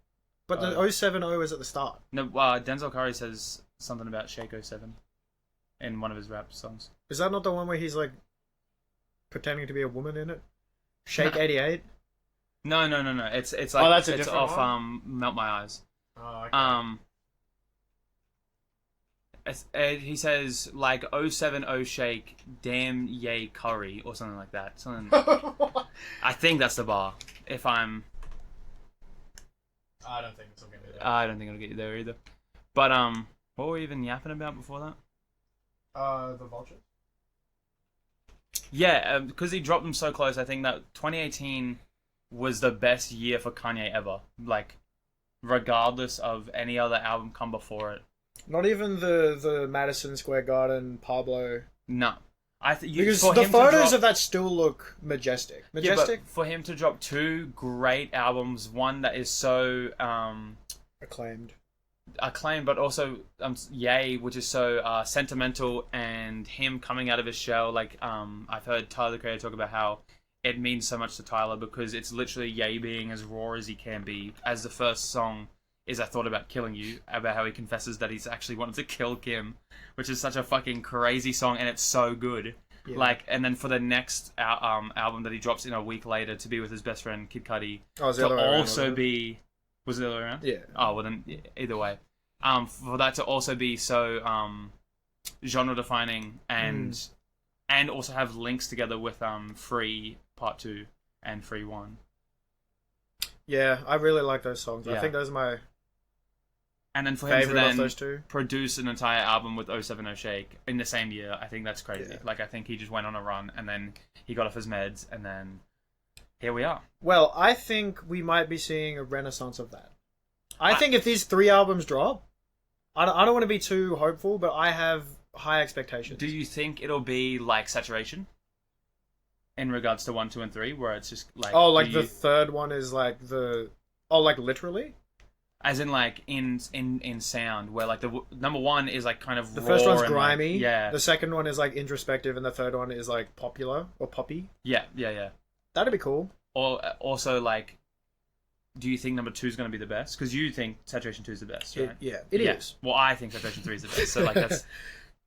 But the 070 is at the start. No, Denzel Curry says something about Shake 07 in one of his rap songs. Is that not the one where he's like pretending to be a woman in it? Shake 88? No. It's like that's a it's different off one? Melt My Eyes. Oh, okay. He says like 070 Shake, damn Ye Curry or something like that. Something. I think that's the bar. If I'm, I don't think it's going to be I don't think it'll get you there either. But what were we even yapping about before that? The Vultures? Yeah, because he dropped them so close. I think that 2018 was the best year for Kanye ever. Like, regardless of any other album come before it. Not even the Madison Square Garden Pablo. No. Because the photos of that still look majestic. Yeah, but for him to drop two great albums, one that is so acclaimed, but also Yay, which is so sentimental, and him coming out of his shell. Like I've heard Tyler the Creator talk about how it means so much to Tyler because it's literally Yay being as raw as he can be. As the first song is I Thought About Killing You, about how he confesses that he's actually wanted to kill Kim, which is such a fucking crazy song, and it's so good. Yeah. Like, and then for the next album that he drops in a week later to be with his best friend Kid Cudi, was it the other way around? Yeah. Oh well, then either way, for that to also be so genre defining and also have links together with Free Part 2 and Free 1. Yeah, I really like those songs. Yeah. I think those are my and then for him to then produce an entire album with 070 Shake in the same year, I think that's crazy. Yeah. Like, I think he just went on a run, and then he got off his meds, and then here we are. Well, I think we might be seeing a renaissance of that. I think if these 3 albums drop, I don't want to be too hopeful, but I have high expectations. Do you think it'll be like Saturation? In regards to 1, 2, and 3, where it's just like... Oh, like the third one is like the... Oh, like literally? As in, like, in sound, where, like, the number 1 is, like, kind of the raw. The first one's grimy. Like, yeah. The second one is, like, introspective, and the third one is, like, popular, or poppy. Yeah. That'd be cool. Or, also, like, do you think number 2 is going to be the best? Because you think Saturation 2 is the best, right? It is. Well, I think Saturation 3 is the best, so, like,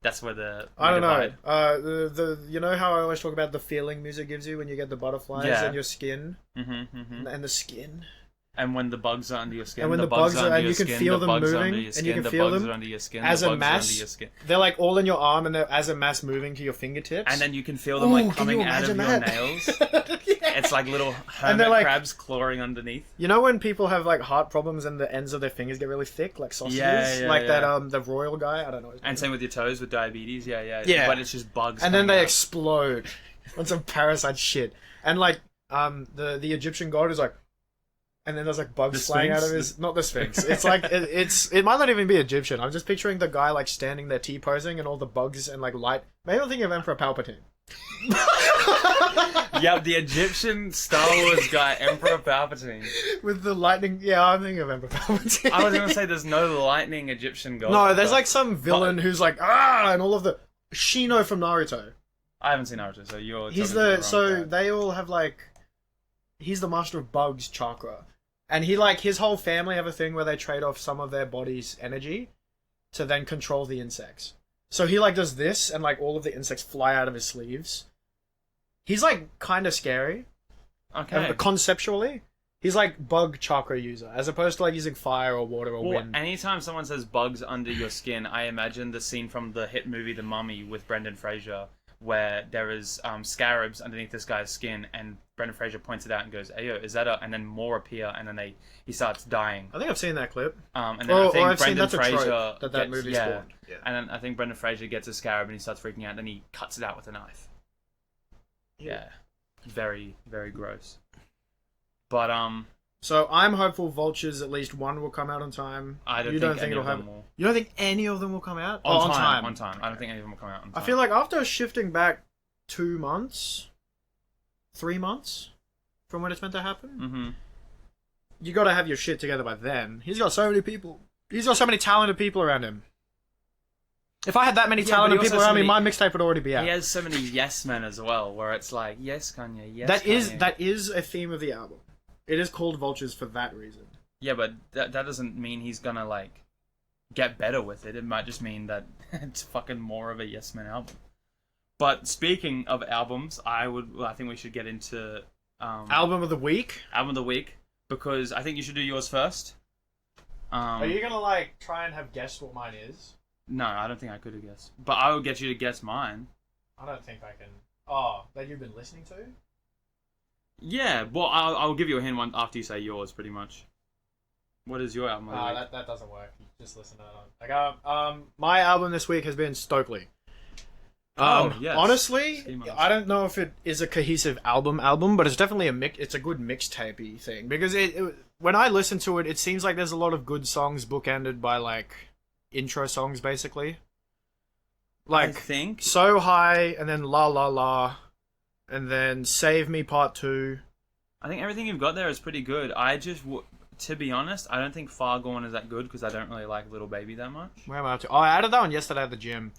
that's where the... I don't know. You know how I always talk about the feeling music gives you when you get the butterflies in your skin? And the skin... And when the bugs are under your skin, and when the bugs are, and you can feel them moving, and you can feel them under your skin, as a mass. They're like all in your arm, and they're as a mass moving to your fingertips. And then you can feel them like coming out of your nails. It's like little hermit crabs clawing underneath. You know when people have like heart problems and the ends of their fingers get really thick, like sausages, that the royal guy. I don't know. And same with your toes with diabetes. Yeah. But it's just bugs. And then they explode on some parasite shit. And like the Egyptian god is like. And then there's like bugs flying out of his... Not the Sphinx. It's like... It might not even be Egyptian. I'm just picturing the guy like standing there T-posing and all the bugs and like light... Maybe I'm thinking of Emperor Palpatine. Yeah, the Egyptian Star Wars guy, Emperor Palpatine. With the lightning... Yeah, I'm thinking of Emperor Palpatine. I was going to say there's no lightning Egyptian god. No, there's like some villain who's like... And all of the... Shino from Naruto. I haven't seen Naruto, so you're... He's the... So they all have like... He's the master of bugs chakra. And he, like, his whole family have a thing where they trade off some of their body's energy to then control the insects. So he, like, does this, and, like, all of the insects fly out of his sleeves. He's, like, kind of scary. Okay. Conceptually. He's, like, bug chakra user, as opposed to, like, using fire or water or wind. Anytime someone says bugs under your skin, I imagine the scene from the hit movie The Mummy with Brendan Fraser, where there is scarabs underneath this guy's skin, and Brendan Fraser points it out and goes, "Ayo, is that a?" And then more appear, and then he starts dying. I think I've seen that clip. And then I think Brendan Fraser that movie spawned. Yeah. And then I think Brendan Fraser gets a scarab and he starts freaking out. And then he cuts it out with a knife. Yeah, very very gross. But So I'm hopeful Vultures at least one will come out on time. I don't think any of them will. You don't think any of them will come out? On time. I don't think any of them will come out on time. I feel like after shifting back 2 months, 3 months from when it's meant to happen, you got to have your shit together by then. He's got so many people. He's got so many talented people around him. If I had that many talented people around me, my mixtape would already be out. He has so many yes men as well, where it's like, yes, Kanye, yes, That is a theme of the album. It is called Vultures for that reason. Yeah, but that doesn't mean he's gonna, like, get better with it. It might just mean that it's fucking more of a Yes Man album. But speaking of albums, I think we should get into... Album of the week? Album of the week. Because I think you should do yours first. Are you gonna, like, try and have guessed what mine is? No, I don't think I could have guessed. But I will get you to guess mine. I don't think I can... Oh, that you've been listening to? Yeah, well, I'll give you a hint one after you say yours, pretty much. What is your album? That doesn't work. You just listen to that. Like, my album this week has been Stokely. Yes. Honestly, I don't know if it is a cohesive album, but it's definitely it's a good mixtapey thing because when I listen to it, it seems like there's a lot of good songs bookended by like intro songs, basically. Like, I think So High, and then La La La, and then Save Me Part 2. everything you've got there is pretty good. To be honest, I don't think Far Gone is that good because I don't really like Little Baby that much. Where am I up to? Oh, I added that one yesterday at the gym.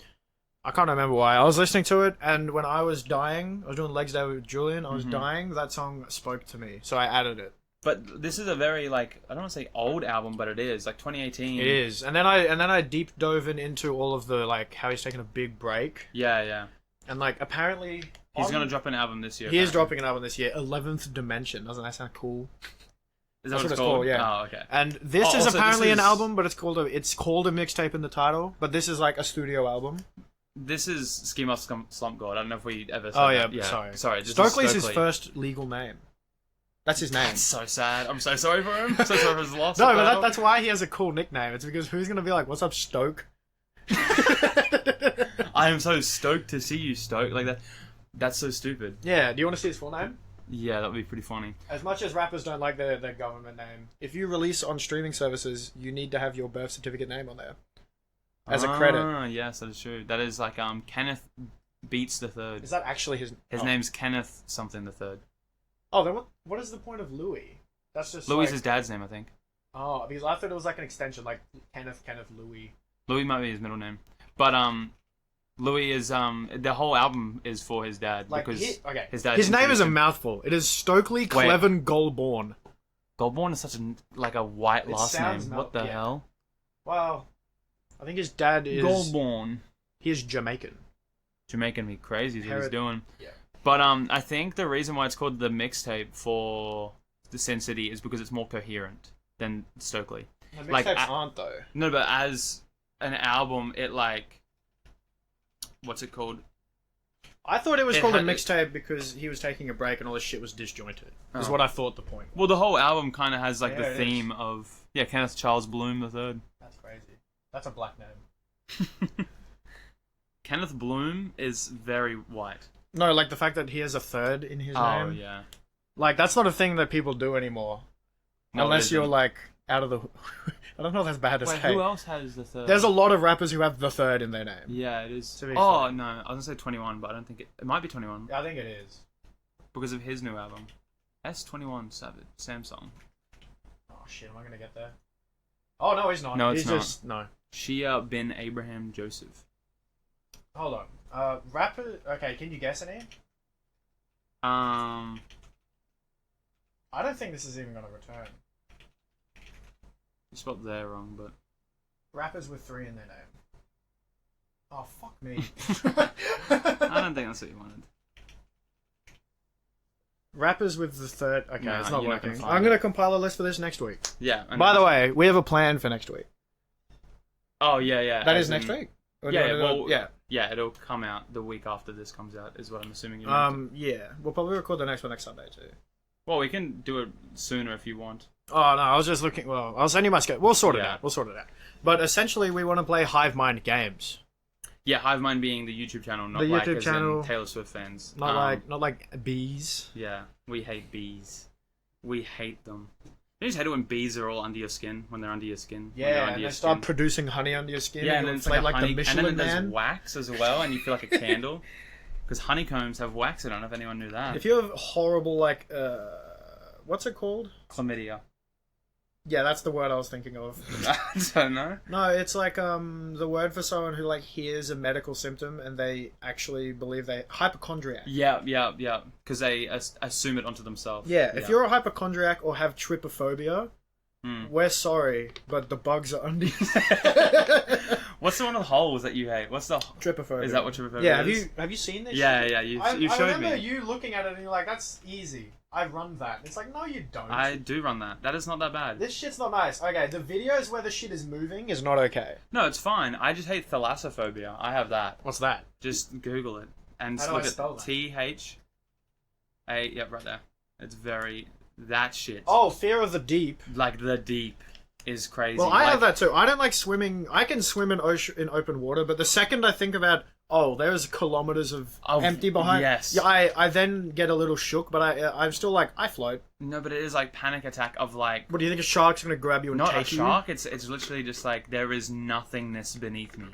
I can't remember why. I was listening to it, and when I was dying, I was doing legs day with Julian, I was dying, that song spoke to me, so I added it. But this is a very, like, I don't want to say old album, but it is. Like, 2018. It is. And then I deep dove into all of the, like, how he's taking a big break. Yeah. And, like, apparently... He's going to drop an album this year. He is dropping an album this year, 11th Dimension. Doesn't that sound cool? Is that what it's called? Yeah. Oh, okay. And this is also, apparently an album, but it's called a mixtape in the title. But this is like a studio album. This is Ski Mask Slump God. I don't know if we ever said Oh that. sorry. This Stokely's is his first legal name. That's his name. That's so sad. I'm so sorry for him. So sorry for his loss. No, but that's why he has a cool nickname. It's because who's gonna be like, "What's up, Stoke?" I am so stoked to see you, Stoke. Like that. That's so stupid. Yeah. Do you want to see his full name? Yeah, that would be pretty funny. As much as rappers don't like their government name, if you release on streaming services, you need to have your birth certificate name on there as a credit. Yes, that is true. That is like Kenneth Beats the Third. Is that actually his? His name's Kenneth something the Third. Oh, then what is the point of Louis? That's just Louis is like... his dad's name, I think. Oh, because I thought it was like an extension, like Kenneth Louis. Louis might be his middle name, but Louis is the whole album is for his dad Like, because his dad. His name is a mouthful. It is Stokely Cleven Goldborn. Goldborn is such a white last name. What the yeah. hell? Well, I think his dad is Goldborn. He is Jamaican. Jamaican me crazy is what he's doing. Yeah. But I think the reason why it's called the mixtape for the Sin City is because it's more coherent than Stokely. The mixtapes aren't though. No, but as an album, it like what's it called? I thought it was called a mixtape because he was taking a break and all this shit was disjointed. Is what I thought the point was. Well, the whole album kind of has like Yeah, the theme of Kenneth Charles Bloom the Third. That's crazy. That's a black name. Kenneth Bloom is very white. No, like the fact that he has a third in his name. Oh yeah. Like that's not a thing that people do anymore. No, unless you're like out of the. I don't know if that's bad to Wait, say. who else has the third? There's a lot of rappers who have the third in their name. Yeah, it is. To be Oh fair. no, I was gonna say 21, but I don't think it might be 21 I think it is. because of his new album. S21 Savage Samsung. Oh shit, am I gonna get there? Oh no, he's not. No, it's he's not. just no. Shia bin Abraham Joseph. Hold on. Rapper. Okay, can you guess any? Um, I don't think this is even gonna return. you spelled there wrong, but Rappers with 3 in their name. Oh fuck me. I don't think that's what you wanted. Rappers with the third. Okay, Nah, it's not you're not working. gonna find I'm it. gonna compile a list for this next week. Yeah. By the way, we have a plan for next week. Oh yeah. That as is next in- week. Or do you Yeah, wanna do well, it- yeah, it'll come out the week after this comes out, is what I'm assuming. You yeah. We'll probably record the next one next Sunday too. Well, we can do it sooner if you want. Oh no, I was just looking. Well, I'll send you my schedule. We'll sort it Yeah. out. We'll sort it out. But essentially, we want to play Hive Mind games. Yeah, Hivemind being the YouTube channel, not The like YouTube as channel. in Taylor Swift fans. Not like bees. Yeah, we hate bees. We hate them. You just hate it when bees are all under your skin, when they're under your skin. when they're Yeah, under and your they start skin. producing honey under your skin. Yeah, and and then you it's like, inflate a honey, the and Michelin then there's Man. wax as well, and you feel like a candle. Because honeycombs have wax. I don't know if anyone knew that. If you have horrible like what's it called? Chlamydia. Yeah, that's the word I was thinking of. I don't know. No, it's like the word for someone who like hears a medical symptom and they actually believe they hypochondriac. Yeah. Because they assume it onto themselves. Yeah, if you're a hypochondriac or have trypophobia, we're sorry, but the bugs are under you. What's the one with holes that you hate? What's the Trypophobia. Is that what trypophobia Yeah, is? have you seen this? Yeah, shit? yeah. You I showed remember me. you looking at it and you're like, "That's easy. I run that." It's like, no, you don't. I do run that. That is not that bad. This shit's not nice. Okay, the videos where the shit is moving is not okay. No, it's fine. I just hate thalassophobia. I have that. What's that? Just Google it and How do look I spell at that? THA. Yep, right there. It's very that shit. Oh, fear of the deep. Like the deep is crazy. Well, I like, have that too. I don't like swimming. I can swim in open water, but the second I think about, oh, there's kilometers of empty behind. Yes. Yeah, I then get a little shook, but I'm still like, I float. No, but it is like panic attack of like What do you think a shark's gonna grab you and not a take you? shark. It's literally just like there is nothingness beneath me.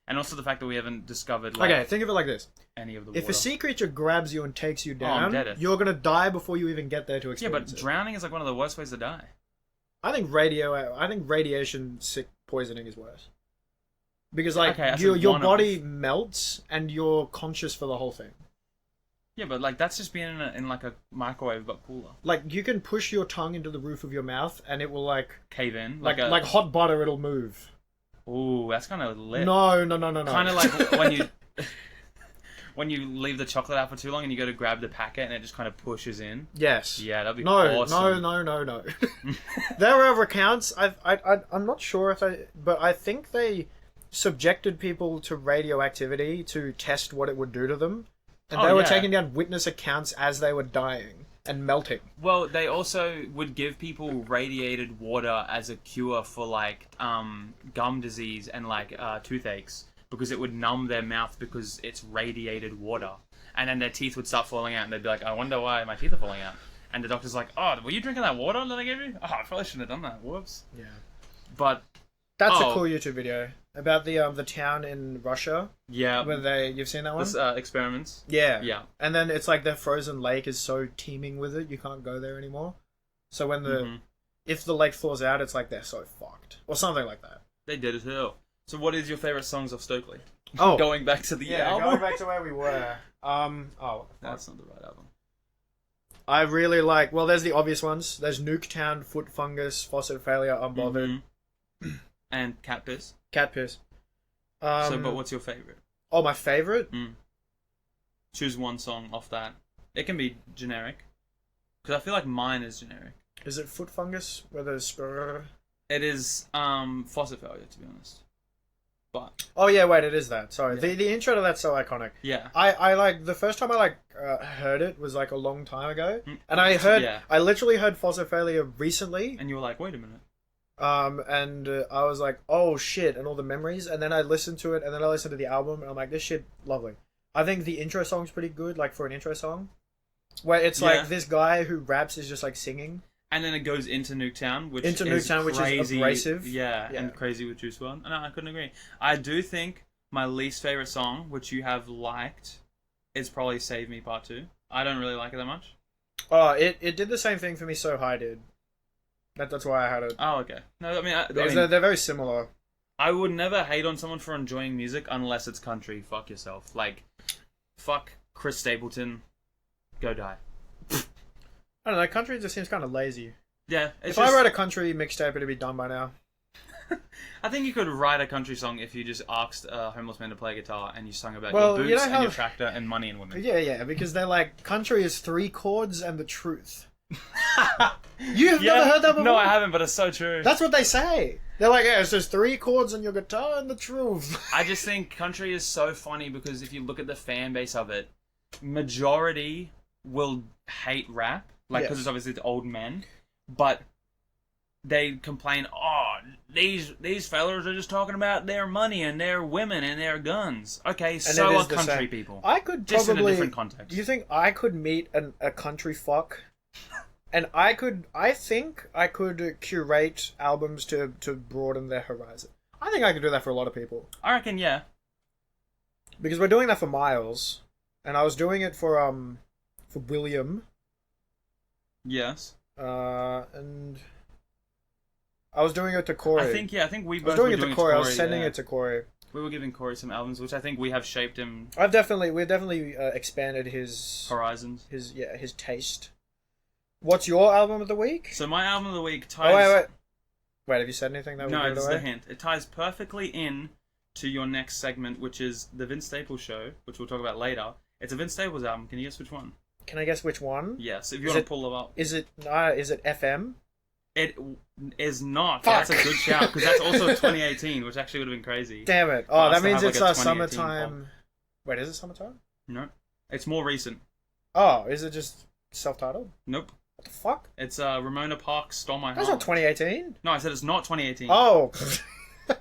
And also the fact that we haven't discovered like Okay, think of it like this. any of the If water. a sea creature grabs you and takes you I'm down, dead. you're gonna die before you even get there to Yeah, experience but it. drowning is like one of the worst ways to die. I think radiation sick poisoning is worse. Because like Okay, I said your one of body melts and you're conscious for the whole thing. Yeah, but like that's just being in like a microwave but cooler. Like you can push your tongue into the roof of your mouth and it will like Cave in. like hot butter, it'll move. Ooh, that's kind of lit. No. Kind of like when you leave the chocolate out for too long and you go to grab the packet and it just kind of pushes in. Yes. Yeah, that'd be No. awesome. No. There are accounts. I'm not sure but I think they subjected people to radioactivity to test what it would do to them, and they were taking down witness accounts as they were dying and melting. Well, they also would give people radiated water as a cure for like gum disease and like toothaches because it would numb their mouth because it's radiated water, and then their teeth would start falling out and they'd be like, I wonder why my teeth are falling out. And the doctor's like, oh, were you drinking that water that I gave you? Oh, I probably shouldn't have done that. Whoops. Yeah. But That's a cool YouTube video about the town in Russia yeah, where you've seen that one? this, experiments. Yeah. Yeah. And then it's like their frozen lake is so teeming with it, you can't go there anymore. So when if the lake thaws out, it's like they're so fucked. Or something like that. They did as hell. So what is your favourite songs of Stokely? Oh. Going back to the album? going back to where we were. That's not the right album. I really like, well, there's the obvious ones. There's Nuketown, Foot Fungus, Faucet Failure, Unbothered. And Cat Piss. Cat Piss. But what's your favourite? Oh, my favourite? Choose one song off that. It can be generic. Because I feel like mine is generic. Is it Foot Fungus? Where there's... It is Faucet Failure, to be honest. But Oh yeah, wait, it is that. Sorry. Yeah. The intro to that's so iconic. yeah. I like, the first time I heard it was like a long time ago. And I literally heard Faucet Failure recently. And you were like, wait a minute. And I was like, oh shit, and all the memories. And then I listened to it, and then I listened to the album, and I'm like, this shit, lovely. I think the intro song's pretty good, like for an intro song, where it's like this guy who raps is just like singing. And then it goes into Nuketown, which is crazy, abrasive. Yeah, Yeah. and crazy with Juice WRLD. No, I couldn't agree. I do think my least favorite song, which you have liked, is probably Save Me Part 2. I don't really like it that much. Oh, it did the same thing for me So High did. That's why I had it. Oh, okay. No, I mean, They're very similar. I would never hate on someone for enjoying music unless it's country. Fuck yourself. Like, fuck Chris Stapleton. Go die. I don't know, country just seems kind of lazy. Yeah. If I wrote a country mixtape, it'd be done by now. I think you could write a country song if you just asked a homeless man to play guitar and you sung about Well, your you boots know and your how- tractor and money and women. Yeah, because they're like, country is 3 chords and the truth. You've never heard that before? No, I haven't, but it's so true. That's what they say. They're like, yeah, it's just 3 chords on your guitar and the truth. I just think country is so funny because if you look at the fan base of it, majority will hate rap, like because Yes. it's obviously the old men, but they complain, oh, these fellas are just talking about their money and their women and their guns. Okay, so it are is the country same. people. I could Just in a probably... different context. Do you think I could meet a country fuck? And I think I could curate albums to broaden their horizon. I think I could do that for a lot of people. I reckon, yeah. Because we're doing that for Miles. And I was doing it for William. Yes. And I was doing it to Corey. I think we I was both doing were it doing to Corey. I was Corey, sending yeah. it to Corey. We were giving Corey some albums, which I think we have shaped him We've definitely expanded his horizons. his taste. What's your album of the week? So my album of the week ties... Oh, wait, have you said anything that would No, give it it's away? the hint. It ties perfectly in to your next segment, which is the Vince Staples Show, which we'll talk about later. It's a Vince Staples album. Can you guess which one? Can I guess which one? Yes, if you Is want it- to pull them up. Is it FM? It is not. Fuck. That's a good shout, because that's also 2018, which actually would have been crazy. Damn it! For Oh, us that to means have, it's like, a our 2018 summertime. Wait, is it summertime? No. It's more recent. Oh, is it just self-titled? Nope. What the fuck? It's Ramona Park Stole My That's Heart. not 2018. No, I said it's not 2018. Oh,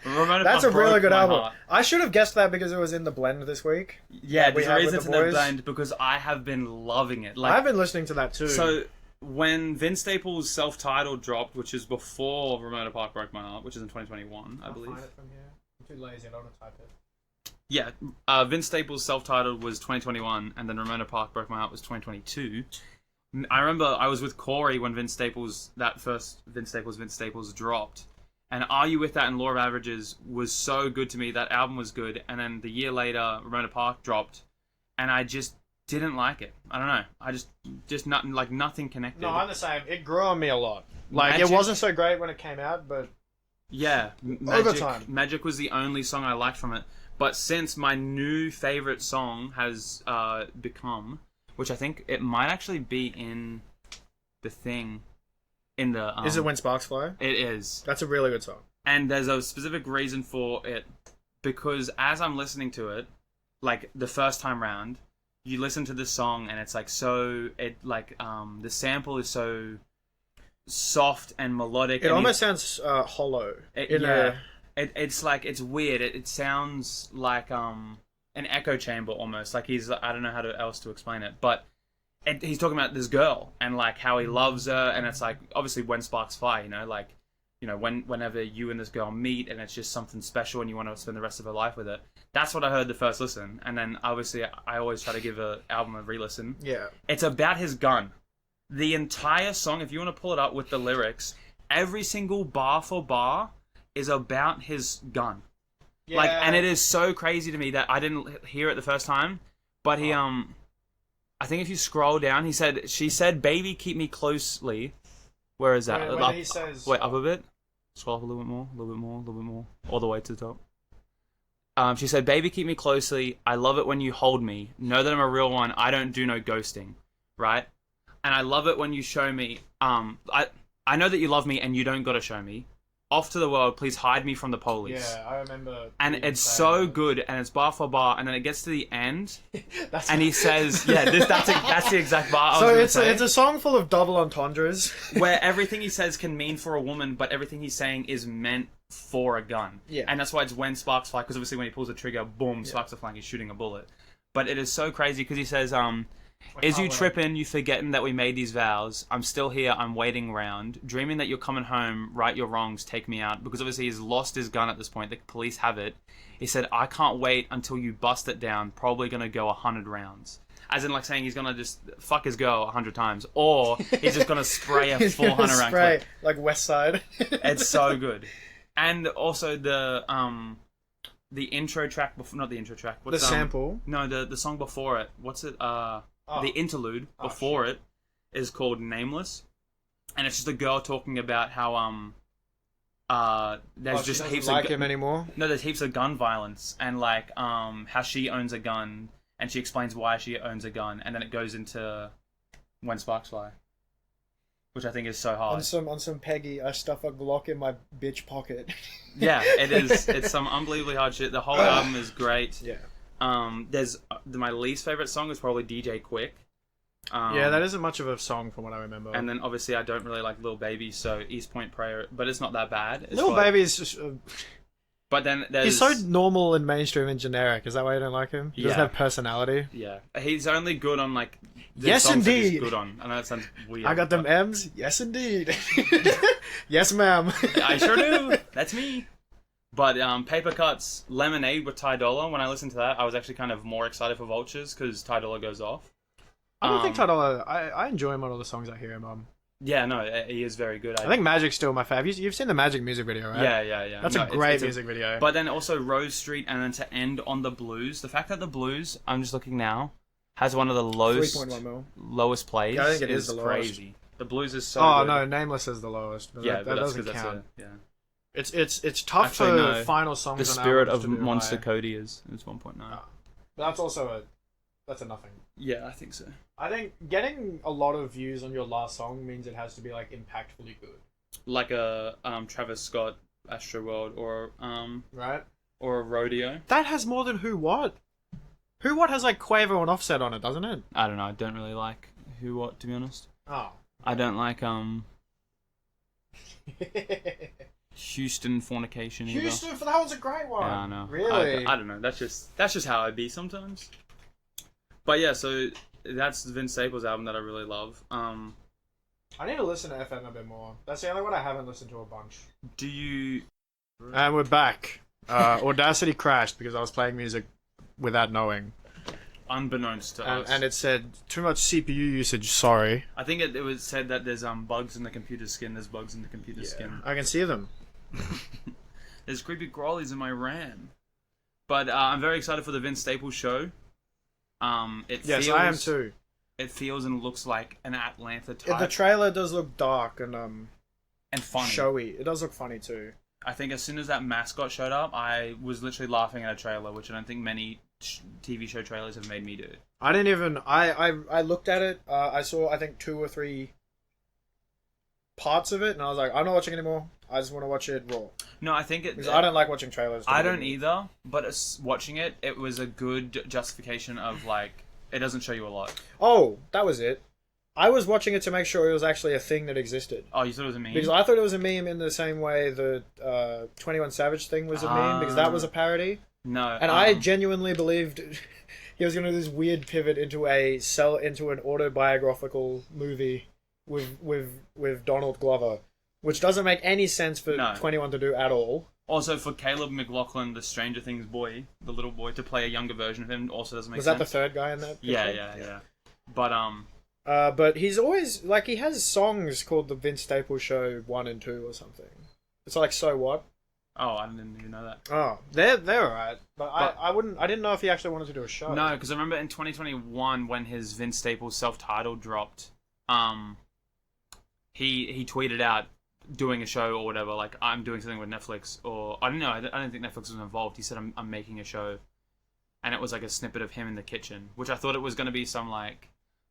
Ramona that's a Park really broke good my album. heart. I should have guessed that because it was in the blend this week. Yeah, we there's a have with reason the to the boys. blend, because I have been loving it. Like, I've been listening to that too. So when Vince Staples' self-titled dropped, which is before Ramona Park Broke My Heart, which is in 2021, I believe. Find it from here. I'm too lazy. I don't want to type it. Yeah, Vince Staples' self-titled was 2021, and then Ramona Park Broke My Heart was 2022. I remember I was with Corey when Vince Staples dropped, and Are You With That and Law of Averages was so good to me. That album was good, and then the year later, Ramona Park dropped, and I just didn't like it. I don't know. I just nothing connected. No, I'm the same. It grew on me a lot. Like, Magic- it wasn't so great when it came out, but Yeah, over time. Magic was the only song I liked from it. But since my new favorite song has become, which I think it might actually be in the thing, in the is it When Sparks Fly? It is, That's a really good song. and there's a specific reason for it, because as I'm listening to it, like the first time round, you listen to this song and it's like the sample is so soft and melodic. It and almost sounds hollow. It's like, it's weird. It sounds like an echo chamber almost. Like I don't know how else to explain it, but he's talking about this girl and like how he loves her, and it's like obviously when sparks fly, whenever you and this girl meet and it's just something special and you want to spend the rest of her life with it. That's what I heard the first listen, and then obviously I always try to give an album a re-listen. Yeah. It's about his gun. The entire song, if you want to pull it up with the lyrics, every single bar for bar is about his gun. Yeah. Like, and it is so crazy to me that I didn't hear it the first time, but he I think if you scroll down, she said, "Baby, keep me closely." Where is that? When he says, wait, up a bit. Scroll up a little bit more, all the way to the top. She said, "Baby, keep me closely. I love it when you hold me. Know that I'm a real one. I don't do no ghosting." Right? And I love it when you show me. I know that you love me and you don't gotta show me. Off to the world, please hide me from the police. Yeah, I remember. And it's so good, and it's bar for bar, and then it gets to the end, That's and he says, "Yeah, that's the exact bar." So it's a song full of double entendres. Where everything he says can mean for a woman, but everything he's saying is meant for a gun. Yeah. And that's why it's when sparks fly, because obviously when he pulls the trigger, boom, sparks are flying, he's shooting a bullet. But it is so crazy because he says, "Is you tripping, you forgetting that we made these vows? I'm still here, I'm waiting round. Dreaming that you're coming home, right your wrongs, take me out." Because obviously he's lost his gun at this point, the police have it. He said, "I can't wait until you bust it down, probably gonna go 100 rounds. As in like saying he's gonna just fuck his girl 100 times. Or he's just gonna spray a 400 round clip. Like West Side. It's so good. And also the intro track, not the intro track. The sample? No, the song before it. What's it? The interlude before it is called Nameless, and it's just a girl talking about how there's just heaps like of him anymore. No, there's heaps of gun violence, and like how she owns a gun, and she explains why she owns a gun, and then it goes into When Sparks Fly, which I think is so hard. On some Peggy, I stuff a Glock in my bitch pocket. Yeah, it is. It's some unbelievably hard shit. The whole album is great. Yeah. There's my least favorite song is probably DJ Quick. Yeah, that isn't much of a song from what I remember. And then obviously I don't really like Lil Baby, so East Point Prayer, but it's not that bad. Lil Baby is just. But then there's. He's so normal and mainstream and generic. Is that why you don't like him? He doesn't have personality. Yeah, he's only good on like. The Yes, songs that he's indeed. good on. I know that sounds weird. I got them M's. Yes, indeed. Yes, ma'am. I sure do. That's me. But Paper Cuts, Lemonade with Ty Dolla. When I listened to that, I was actually kind of more excited for Vultures because Ty Dolla goes off. I don't think Ty Dolla. I enjoy him on all the songs I hear him on. Yeah, no, he is very good. I think Magic's still my fave. You've seen the Magic music video, right? Yeah. That's a great music video. But then also Rose Street, and then to end on the blues. The fact that the blues, I'm just looking now, has one of the lowest 3.1 mil. lowest plays. Yeah, I think it is the lowest. Crazy. The blues is so. Oh good. no, Nameless is the lowest. But Yeah, that but that's doesn't because count. that's a It's tough Actually, for no. final songs. The on Spirit albums of to do Monster high. Cody is 1.9. Oh. But that's also that's a nothing. Yeah, I think so. I think getting a lot of views on your last song means it has to be like impactfully good, Like a Travis Scott Astro World or right? or a Rodeo. That has more than Who What. Who What has like Quavo and Offset on it, doesn't it? I don't know. I don't really like Who What, to be honest. Oh. I don't like Houston Fornication either. Houston, that was a great one. Yeah, I know. Really? I don't know. That's just how I be sometimes. But yeah, so that's Vince Staples' album that I really love. I need to listen to FM a bit more. That's the only one I haven't listened to a bunch. Do you? And we're back. Audacity crashed because I was playing music without knowing. Unbeknownst to us. And it said, too much CPU usage, sorry. I think it was said that there's bugs in the computer skin. There's bugs in the computer skin. I can see them. There's creepy crawlies in my RAM. But I'm very excited for the Vince Staples show. Yes, I am too. It feels and looks like an Atlanta type. The trailer does look dark and funny. Showy. It does look funny too. I think as soon as that mascot showed up, I was literally laughing at a trailer, which I don't think many TV show trailers have made me do. I didn't even... I looked at it. I saw, I think, 2 or 3 parts of it, and I was like, I'm not watching anymore. I just want to watch it raw. No, I think because I don't like watching trailers. I don't either, but watching it, it was a good justification of, like, it doesn't show you a lot. Oh, that was it. I was watching it to make sure it was actually a thing that existed. Oh, you thought it was a meme? Because I thought it was a meme in the same way the 21 Savage thing was a meme, because that was a parody. No. And I genuinely believed he was going to do this weird pivot into an autobiographical movie with Donald Glover, which doesn't make any sense for 21 to do at all. Also, for Caleb McLaughlin, the Stranger Things boy, the little boy, to play a younger version of him also doesn't make sense. Was that the third guy in that? Yeah. But he's always, like, he has songs called The Vince Staples Show 1 and 2 or something. It's like, So What? Oh, I didn't even know that. Oh, they're alright. But I didn't know if he actually wanted to do a show. No, because I remember in 2021 when his Vince Staples self-titled dropped, he tweeted out doing a show or whatever, like, I'm doing something with Netflix, or, I don't know, I don't think Netflix was involved. He said, I'm making a show. And it was like a snippet of him in the kitchen, which I thought it was going to be some, like,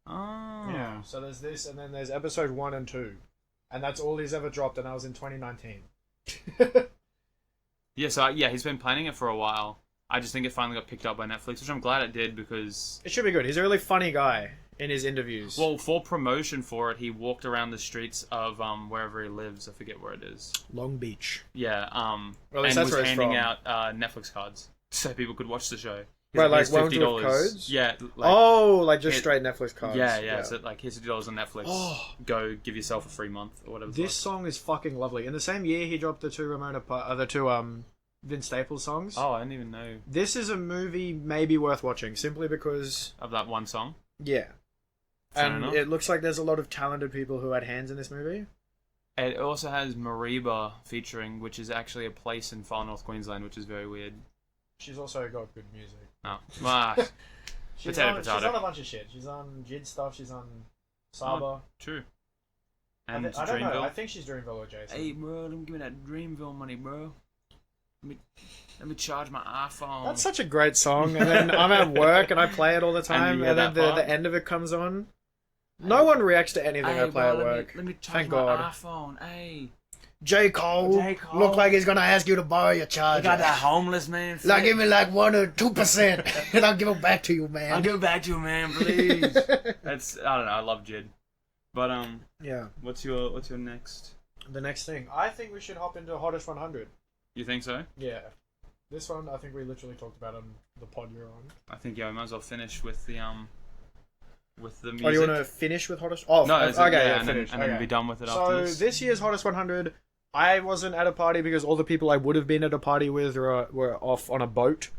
oh. Yeah, so there's this, and then there's episode 1 and 2. And that's all he's ever dropped, and that was in 2019. Yeah, so he's been planning it for a while. I just think it finally got picked up by Netflix, which I'm glad it did, because... It should be good. He's a really funny guy in his interviews. Well, for promotion for it, he walked around the streets of wherever he lives. I forget where it is. Long Beach. Yeah, well, and was handing out Netflix cards so people could watch the show. Right, like $50 codes? Yeah. Like just straight Netflix cards. Yeah. So like, here's $50 on Netflix. Oh. Go give yourself a free month or whatever. This song is fucking lovely. In the same year, he dropped the two Vince Staples songs. Oh, I didn't even know. This is a movie maybe worth watching simply because of that one song. Yeah. And it looks like there's a lot of talented people who had hands in this movie. It also has Mariba featuring, which is actually a place in far north Queensland, which is very weird. She's also got good music. Oh. She's on a bunch of shit. She's on Jid stuff. She's on Saba. Oh, true. And I don't know. I think she's Dreamville or Jason. Hey, bro, let me give me that Dreamville money, bro. Let me charge my iPhone. That's such a great song. And then I'm at work and I play it all the time. And then the end of it comes on. No one reacts to anything I play at work. Let me charge my iPhone. Hey. J. Cole, look like he's gonna ask you to borrow your charger. You got that homeless man? Like, give me like 1 or 2%, and I'll give it back to you, man. I'll give it back to you, man, please. That's, I don't know. I love Jid, but yeah. What's your next? The next thing, I think we should hop into Hottest 100. You think so? Yeah. This one, I think we literally talked about on the pod you're on. I think we might as well finish with the music. Oh, you want to finish with Hottest? Oh, no. Okay, finish. And then be done with it after this. So this year's Hottest 100. I wasn't at a party because all the people I would have been at a party with were off on a boat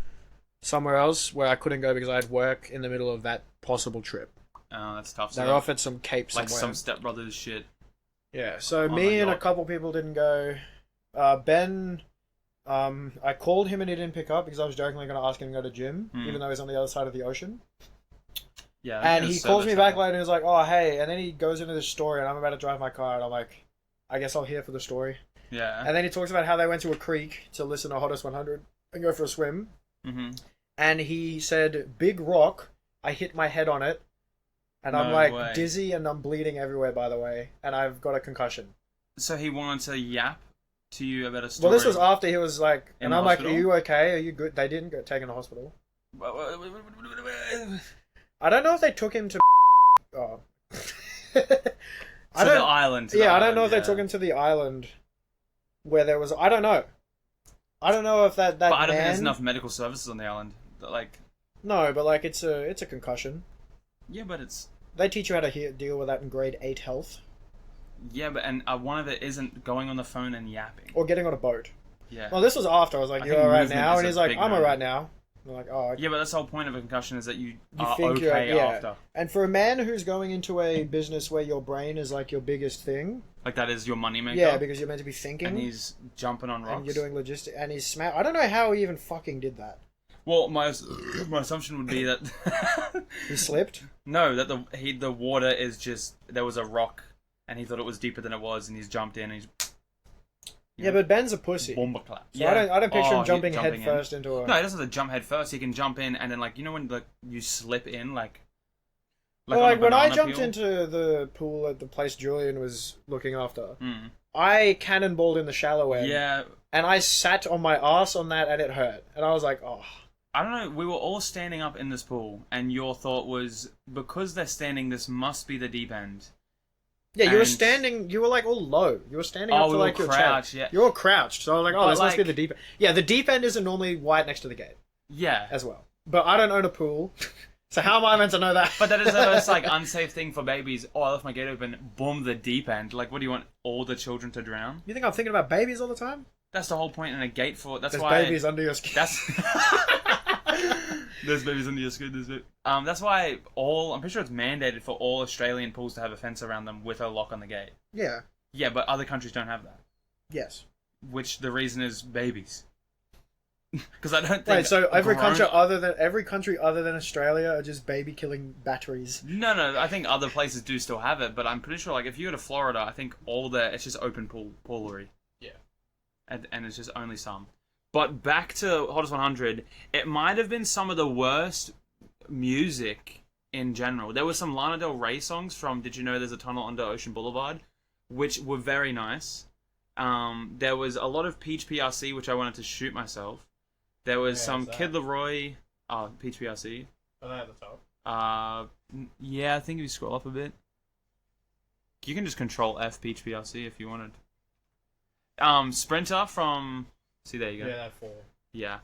somewhere else where I couldn't go because I had work in the middle of that possible trip. Oh, that's tough. They're off at some Cape somewhere. Like some Step Brothers shit. Yeah, so me and a couple people didn't go. Ben, I called him and he didn't pick up because I was jokingly going to ask him to go to gym, even though he's on the other side of the ocean. Yeah. And he calls me back later and he's like, oh, hey. And then he goes into this story and I'm about to drive my car and I'm like, I guess I'll hear for the story. Yeah. And then he talks about how they went to a creek to listen to Hottest 100 and go for a swim. Mm-hmm. And he said, big rock, I hit my head on it. And I'm like dizzy and I'm bleeding everywhere, by the way. And I've got a concussion. So he wanted to yap to you about a story? Well, this was after he was like... And I'm like, are you okay? Are you good? They didn't get taken to hospital. I don't know if they took him to... Oh. The island. I don't know if they took him to the island where there was... I don't know. I don't know if that But I don't think there's enough medical services on the island. Like... No, but like it's a concussion. Yeah, but it's... They teach you how to deal with that in grade 8 health. Yeah, but one of it isn't going on the phone and yapping. Or getting on a boat. Yeah. Well, this was after. I was like, you alright now? And he's like, I'm alright now. They're like, oh, Yeah, but that's the whole point of a concussion is that you are think you're- okay yeah. after. And for a man who's going into a business where your brain is like your biggest thing, Like that is your moneymaker. yeah, because you're meant to be thinking, and he's jumping on rocks. and you're doing logistics, and he's I don't know how he even fucking did that. Well, my assumption would be that He slipped. no, that the water is just there was a rock, and he thought it was deeper than it was, and he's jumped in, and he's Yeah, but Ben's a pussy. bomba clap. So I don't picture him jumping head in. first into a. No, he doesn't have to jump head first. He can jump in, and then like you know when like you slip in like. Well, on a like when I banana jumped peel? into the pool at the place Julian was looking after, Mm. I cannonballed in the shallow end. Yeah, And I sat on my ass on that, and it hurt. And I was like, oh. I don't know. We were all standing up in this pool, and your thought was because they're standing, this must be the deep end. Yeah, you were And- standing. You were like all low. You were standing up we to were like your crouched, chest. yeah. You were crouched. So I was like, oh, But, this must be like- the deep end. Yeah, the deep end isn't normally right next to the gate Yeah, as well. But I don't own a pool, so how am I meant to know that? but that is the most like unsafe thing for babies. Oh, I left my gate open. Boom, the deep end. Like, what do you want all the children to drown? You think I'm thinking about babies all the time? That's the whole point in a gate for. That's There's why babies under your skin. That's. There's babies under your skin. That's why I'm pretty sure it's mandated for all Australian pools to have a fence around them with a lock on the gate. Yeah. Yeah, but other countries don't have that. Yes. Which the reason is babies. Because I don't think. Right. So every grown- country other than Australia are just baby killing batteries. No. I think other places do still have it, but I'm pretty sure like if you go to Florida, I think all there it's just open poolery. Yeah. And it's just only some. But back to Hottest 100, it might have been some of the worst music in general. There were some Lana Del Rey songs from Did You Know There's a Tunnel Under Ocean Boulevard, which were very nice. There was a lot of Peach PRC, which I wanted to shoot myself. There was some Kid Laroi, Peach PRC. Are they at the top? Yeah, I think if you scroll up a bit. You can just control F Peach PRC if you wanted. Sprinter from... See, there you go. Yeah, that 4. Yeah.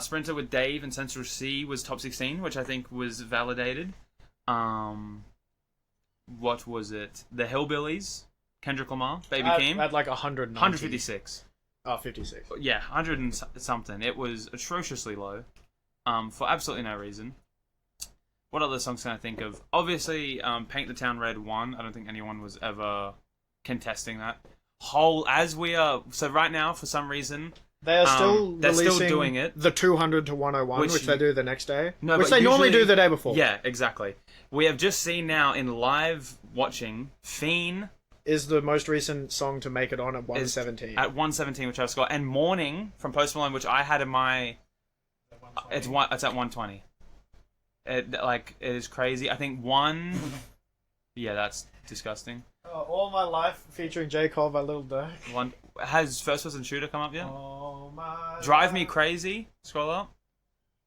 Sprinter with Dave and Central C was top 16, which I think was validated. What was it? The Hillbillies, Kendrick Lamar, Baby Keem. At like 190. 156. Oh, 56. Yeah, 100 and something. It was atrociously low. For absolutely no reason. What other songs can I think of? Obviously, Paint the Town Red won. I don't think anyone was ever contesting that. So right now, for some reason... They are still they're still releasing doing it. the 200 to 101, which they do the next day. No, which but they normally usually- do the day before. Yeah, exactly. We have just seen now in live watching, Fiend Is the most recent song to make it on at 117. at 117, which I've got, and Morning from Post Malone, which I had in my... It's at 120. It is crazy. I think one... Yeah, that's disgusting. All My Life featuring J. Cole by Lil Durk. One has First Person Shooter come up yet? All My Drive Me Life. Crazy, scroll up.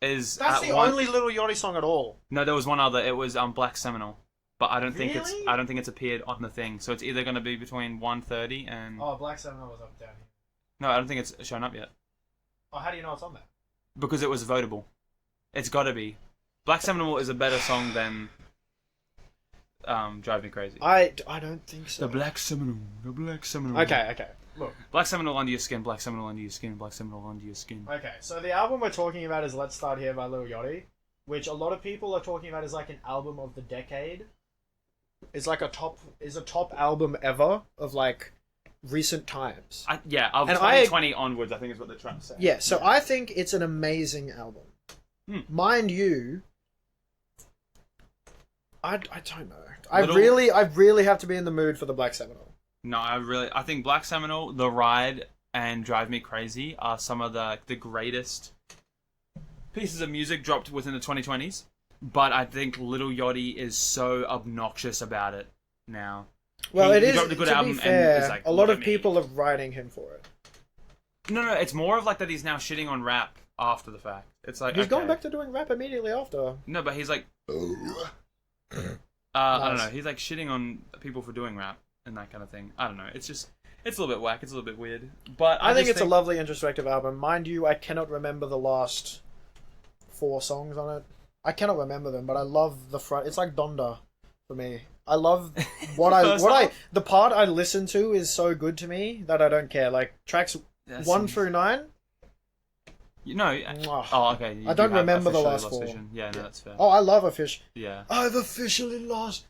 Is That's at the only Lil Yachty song at all. No, there was one other. It was Black Seminole, but I don't think Really? I don't think it's appeared on the thing. So it's either going to be between 130 and Oh, Black Seminole was up down here. no, I don't think it's shown up yet Oh, how do you know it's on there? because it was votable. It's got to be. Black Seminole is a better song than Drive Me Crazy. I don't think so. Black Seminole. The Black Seminole. Okay. Look. Black Seminole under your skin. Black Seminole under your skin. Black Seminole under your skin. Okay, so the album we're talking about is Let's Start Here by Lil Yachty, which a lot of people are talking about as like an album of the decade. It's like a top album ever of like recent times. Of And 2020 onwards, I think is what they're trying to say. Yeah, so I think it's an amazing album. Mind you, I don't know. I really have to be in the mood for the Black Seminole. No, I think Black Seminole, The Ride, and Drive Me Crazy are some of the greatest pieces of music dropped within the 2020s. But I think Lil Yachty is so obnoxious about it now. Well, it he is, dropped a good to album be and fair, it's like, a lot look of at me. people are writing him for it. No, it's more of like that he's now shitting on rap after the fact. It's like, He's okay. gone back to doing rap immediately after. No, but he's like... I don't know, he's like shitting on people for doing rap and that kind of thing. I don't know, it's a little bit whack, it's a little bit weird. But I think it's a lovely introspective album. Mind you, I cannot remember the last 4 songs on it. I cannot remember them, but I love the front. It's like Donda for me. I love the part I listen to is so good to me that I don't care. Like tracks 1 through 9, You know. Mwah. Oh, okay. You I do don't have remember the officially last lost four. vision. Yeah, no, that's fair. Oh, I love a fish. Yeah. I've officially lost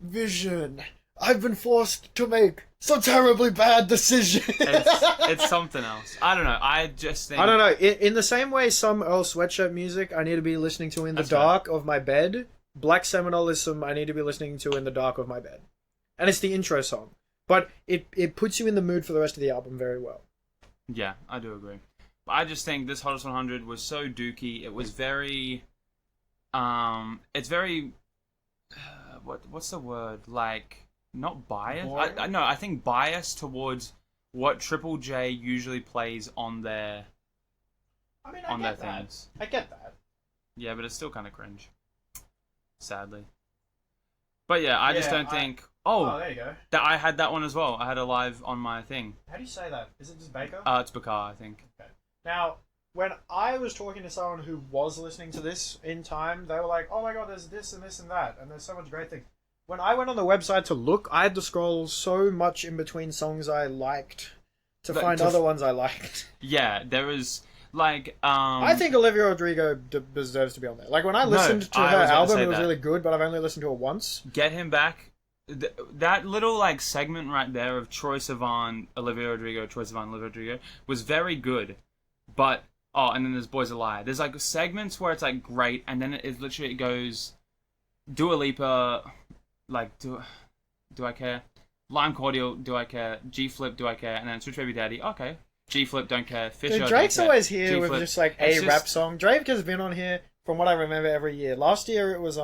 vision. I've been forced to make some terribly bad decisions. It's something else. I don't know. I just think. I don't know. In the same way, some Earl Sweatshirt music I need to be listening to in the That's fair. dark of my bed. Black Seminole is some I need to be listening to in the dark of my bed, and it's the intro song. But it puts you in the mood for the rest of the album very well. Yeah, I do agree. But I just think this Hottest 100 was so dooky. It was very. It's very. What's the word? Like. Not biased. No, I think biased towards what Triple J usually plays on their things. I get that. Yeah, but it's still kind of cringe. Sadly. But yeah, I just don't think. Oh, there you go. that I had that one as well. I had it live on my thing. How do you say that? Is it just Baker? It's Bakar, I think. Okay. Now, when I was talking to someone who was listening to this in time, they were like, "Oh my god, there's this and this and that, and there's so much great things." When I went on the website to look, I had to scroll so much in between songs I liked to find other ones I liked. Yeah, there was like. I think Olivia Rodrigo deserves to be on there. Like when I listened to I her was about to album, say it was that. really good, but I've only listened to it once. Get him back. That little like segment right there of Troye Sivan, Olivia Rodrigo, Troye Sivan, Olivia Rodrigo was very good, but and then there's Boys a Lie. There's like segments where it's like great, and then it literally goes Dua Lipa, like do I care? Lime Cordial, do I care? G Flip, do I care? And then Switch Baby Daddy, okay. G Flip, don't care. Fisher, Dude, Drake's don't care. always here with G-Flip. just like It's a rap song. Drake has been on here from what I remember every year. Last year it was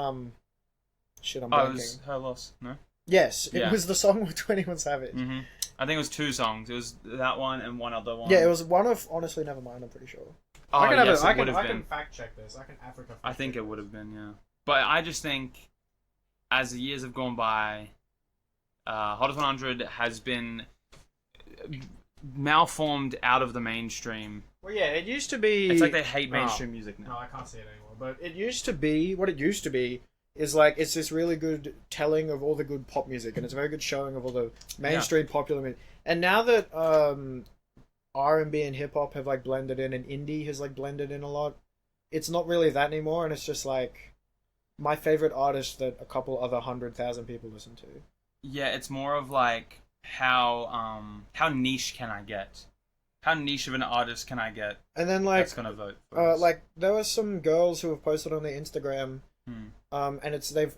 shit, I'm Oh, it blanking. was Her Loss, no? Yes, it Yeah. was the song with 21 Savage. Mm-hmm. I think it was 2 songs. It was that one and one other one. Yeah, it was one of Honestly Nevermind, I'm pretty sure. Oh, I can yes, I it would can, have I been. can fact check this. I can Africa fact I think check it would this. have been, yeah. But I just think, as the years have gone by, Hottest 100 has been malformed out of the mainstream. Well, yeah, it used to be... It's like they hate mainstream music No, now. I can't see it anymore. But it used to be... What it used to be is like it's this really good telling of all the good pop music, and it's a very good showing of all the mainstream popular music. And now that R&B and hip hop have like blended in, and indie has like blended in a lot, it's not really that anymore, and it's just like my favorite artist that a couple other 100,000 people listen to. Yeah, it's more of like how niche can I get? How niche of an artist can I get And then like that's gonna vote for this? like there were some girls who have posted on their Instagram, and they've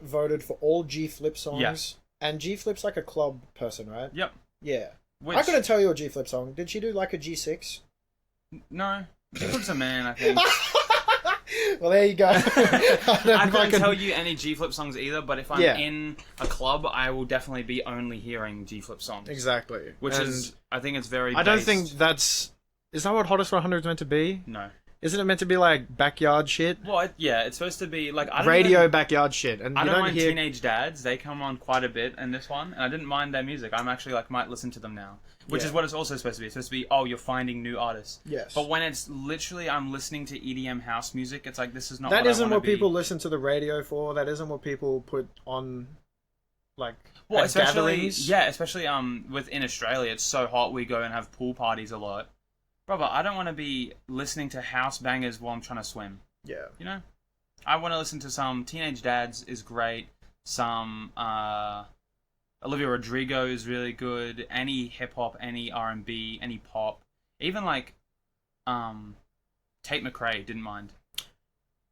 voted for all G Flip songs. Yeah. And G Flip's like a club person, right? Yep. Yeah. Which, I couldn't tell you a G Flip song. Did she do like a G6? No. G-Flip's a man, I think. Well, there you go. I couldn't tell you any G-Flip songs either, but if I'm Yeah. in a club, I will definitely be only hearing G-Flip songs. Exactly. Which And is, I think it's very I don't based- think that's... Is that what Hottest 100 is meant to be? No. Isn't it meant to be like backyard shit? Well, yeah, it's supposed to be, like, I don't Radio even- backyard shit. And I you don't don't mind hear... Teenage Dads. They come on quite a bit in this one, and I didn't mind their music. I'm actually, like, might listen to them now. Which Yeah. is what it's also supposed to be. It's supposed to be, oh, you're finding new artists. Yes. But when it's literally, I'm listening to EDM house music, it's like, this is not That what I isn't wanna what be. people listen to the radio for. That isn't what people put on, like, Well, at especially gatherings. especially within Australia, it's so hot. We go and have pool parties a lot, brother. I don't want to be listening to house bangers while I'm trying to swim. Yeah. You know, I want to listen to some Teenage Dads is great. Some Olivia Rodrigo is really good. Any hip hop, any R&B, any pop, even like Tate McRae didn't mind.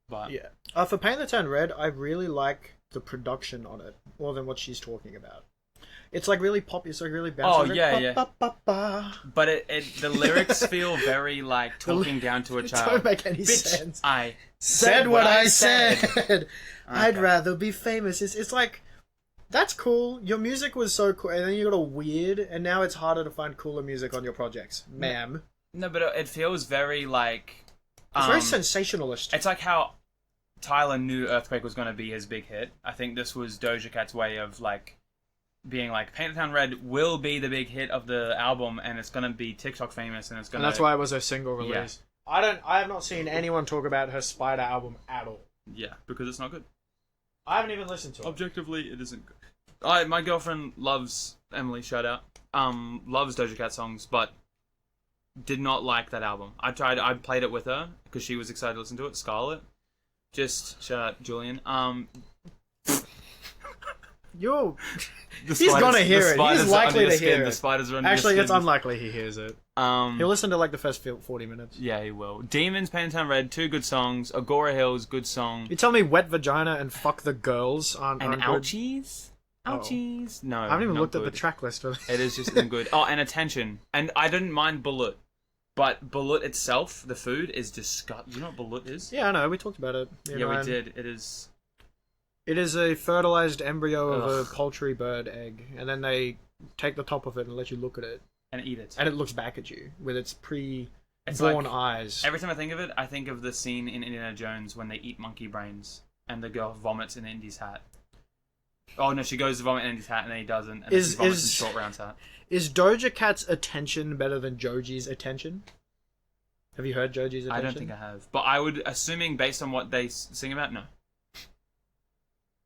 But Yeah. For Paint the Town Red, I really like the production on it more than what she's talking about. It's like really pop. It's like really bouncy. Oh, like, yeah, ba, yeah. ba, ba, ba. but the lyrics feel very like talking down to a It child. don't make any Bitch, sense. I Said what I said. I'd Okay. rather be famous. It's like, that's cool. Your music was so cool, and then you got a weird, and now it's harder to find cooler music on your projects, ma'am. No, but it feels very like It's very sensationalist. It's like how Tyler knew Earthquake was going to be his big hit. I think this was Doja Cat's way of like being like, Paint the Town Red will be the big hit of the album, and it's going to be TikTok famous, and it's going And to. that's why it was her single release. Yeah. I have not seen anyone talk about her Spider album at all. Yeah, because it's not good. I haven't even listened to it. Objectively, it isn't good. My girlfriend loves Emily. Shout out. Loves Doja Cat songs, but did not like that album. I played it with her because she was excited to listen to it. Scarlett, just shout out Julian. You're. The He's gonna hear the it. spiders He's are likely under to your skin. hear The it. spiders are under Actually, your it's skin. unlikely he hears it. He'll listen to like the first 40 minutes. Yeah, he will. Demons, Paintown Red, 2 good songs. Agora Hills, good song. You tell me Wet Vagina and Fuck the Girls aren't And good? Ouchies? Ouchies? No, I haven't even not looked at good. the track list for this. It is just isn't good. Oh, and Attention. And I didn't mind Bullet. But Bullet itself, the food, is disgusting. You know what Bullet is? Yeah, I know. We talked about it. Yeah, we did. It is... It is a fertilized embryo of Ugh. a poultry bird egg, and then they take the top of it and let you look at it, And eat it. and it looks back at you with its It's pre-born like- eyes. Every time I think of it, I think of the scene in Indiana Jones when they eat monkey brains and the girl vomits in Indy's hat. Oh no, she goes to vomit in Indy's hat and then he doesn't, and then she vomits in Short Round's hat. Is Doja Cat's Attention better than Joji's Attention? Have you heard Joji's Attention? I don't think I have, but I would, assuming based on what they sing about, no,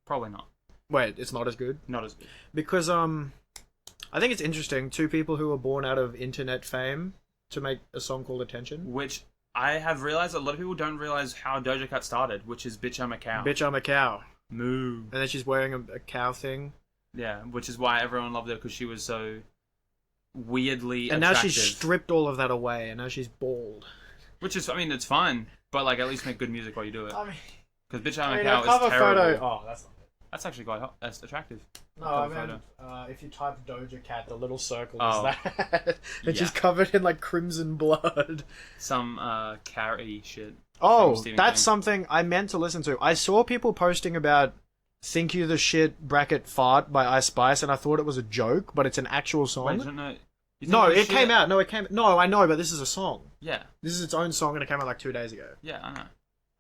probably not. Wait, it's not as good? Not as good. Because, I think it's interesting, 2 people who were born out of internet fame to make a song called Attention. Which I have realized a lot of people don't realize how Doja Cat started, which is Bitch I'm a Cow. Bitch, I'm a cow. Moo. And then she's wearing a cow thing. Yeah, which is why everyone loved her, because she was so weirdly And now attractive. she's stripped all of that away, and now she's bald. Which is, I mean, it's fine, but like at least make good music while you do it. I mean, Because Bitch I'm a a Cow cover is terrible. photo. Oh, that's not it. That's actually quite hot. That's attractive. No, Cover I meant if you type Doja Cat, the little circle Oh. is that, and she's Yeah. covered in like crimson blood. Some carry shit. Oh, Stephen that's King. something I meant to listen to. I saw people posting about "Think You the Shit" bracket fart by Ice Spice, and I thought it was a joke, but it's an actual song. Wait, you don't know? You think No, it was it shit? came out. No, it came. No, I know, but this is a song. Yeah, This is its own song, and it came out like 2 days ago. yeah, I know.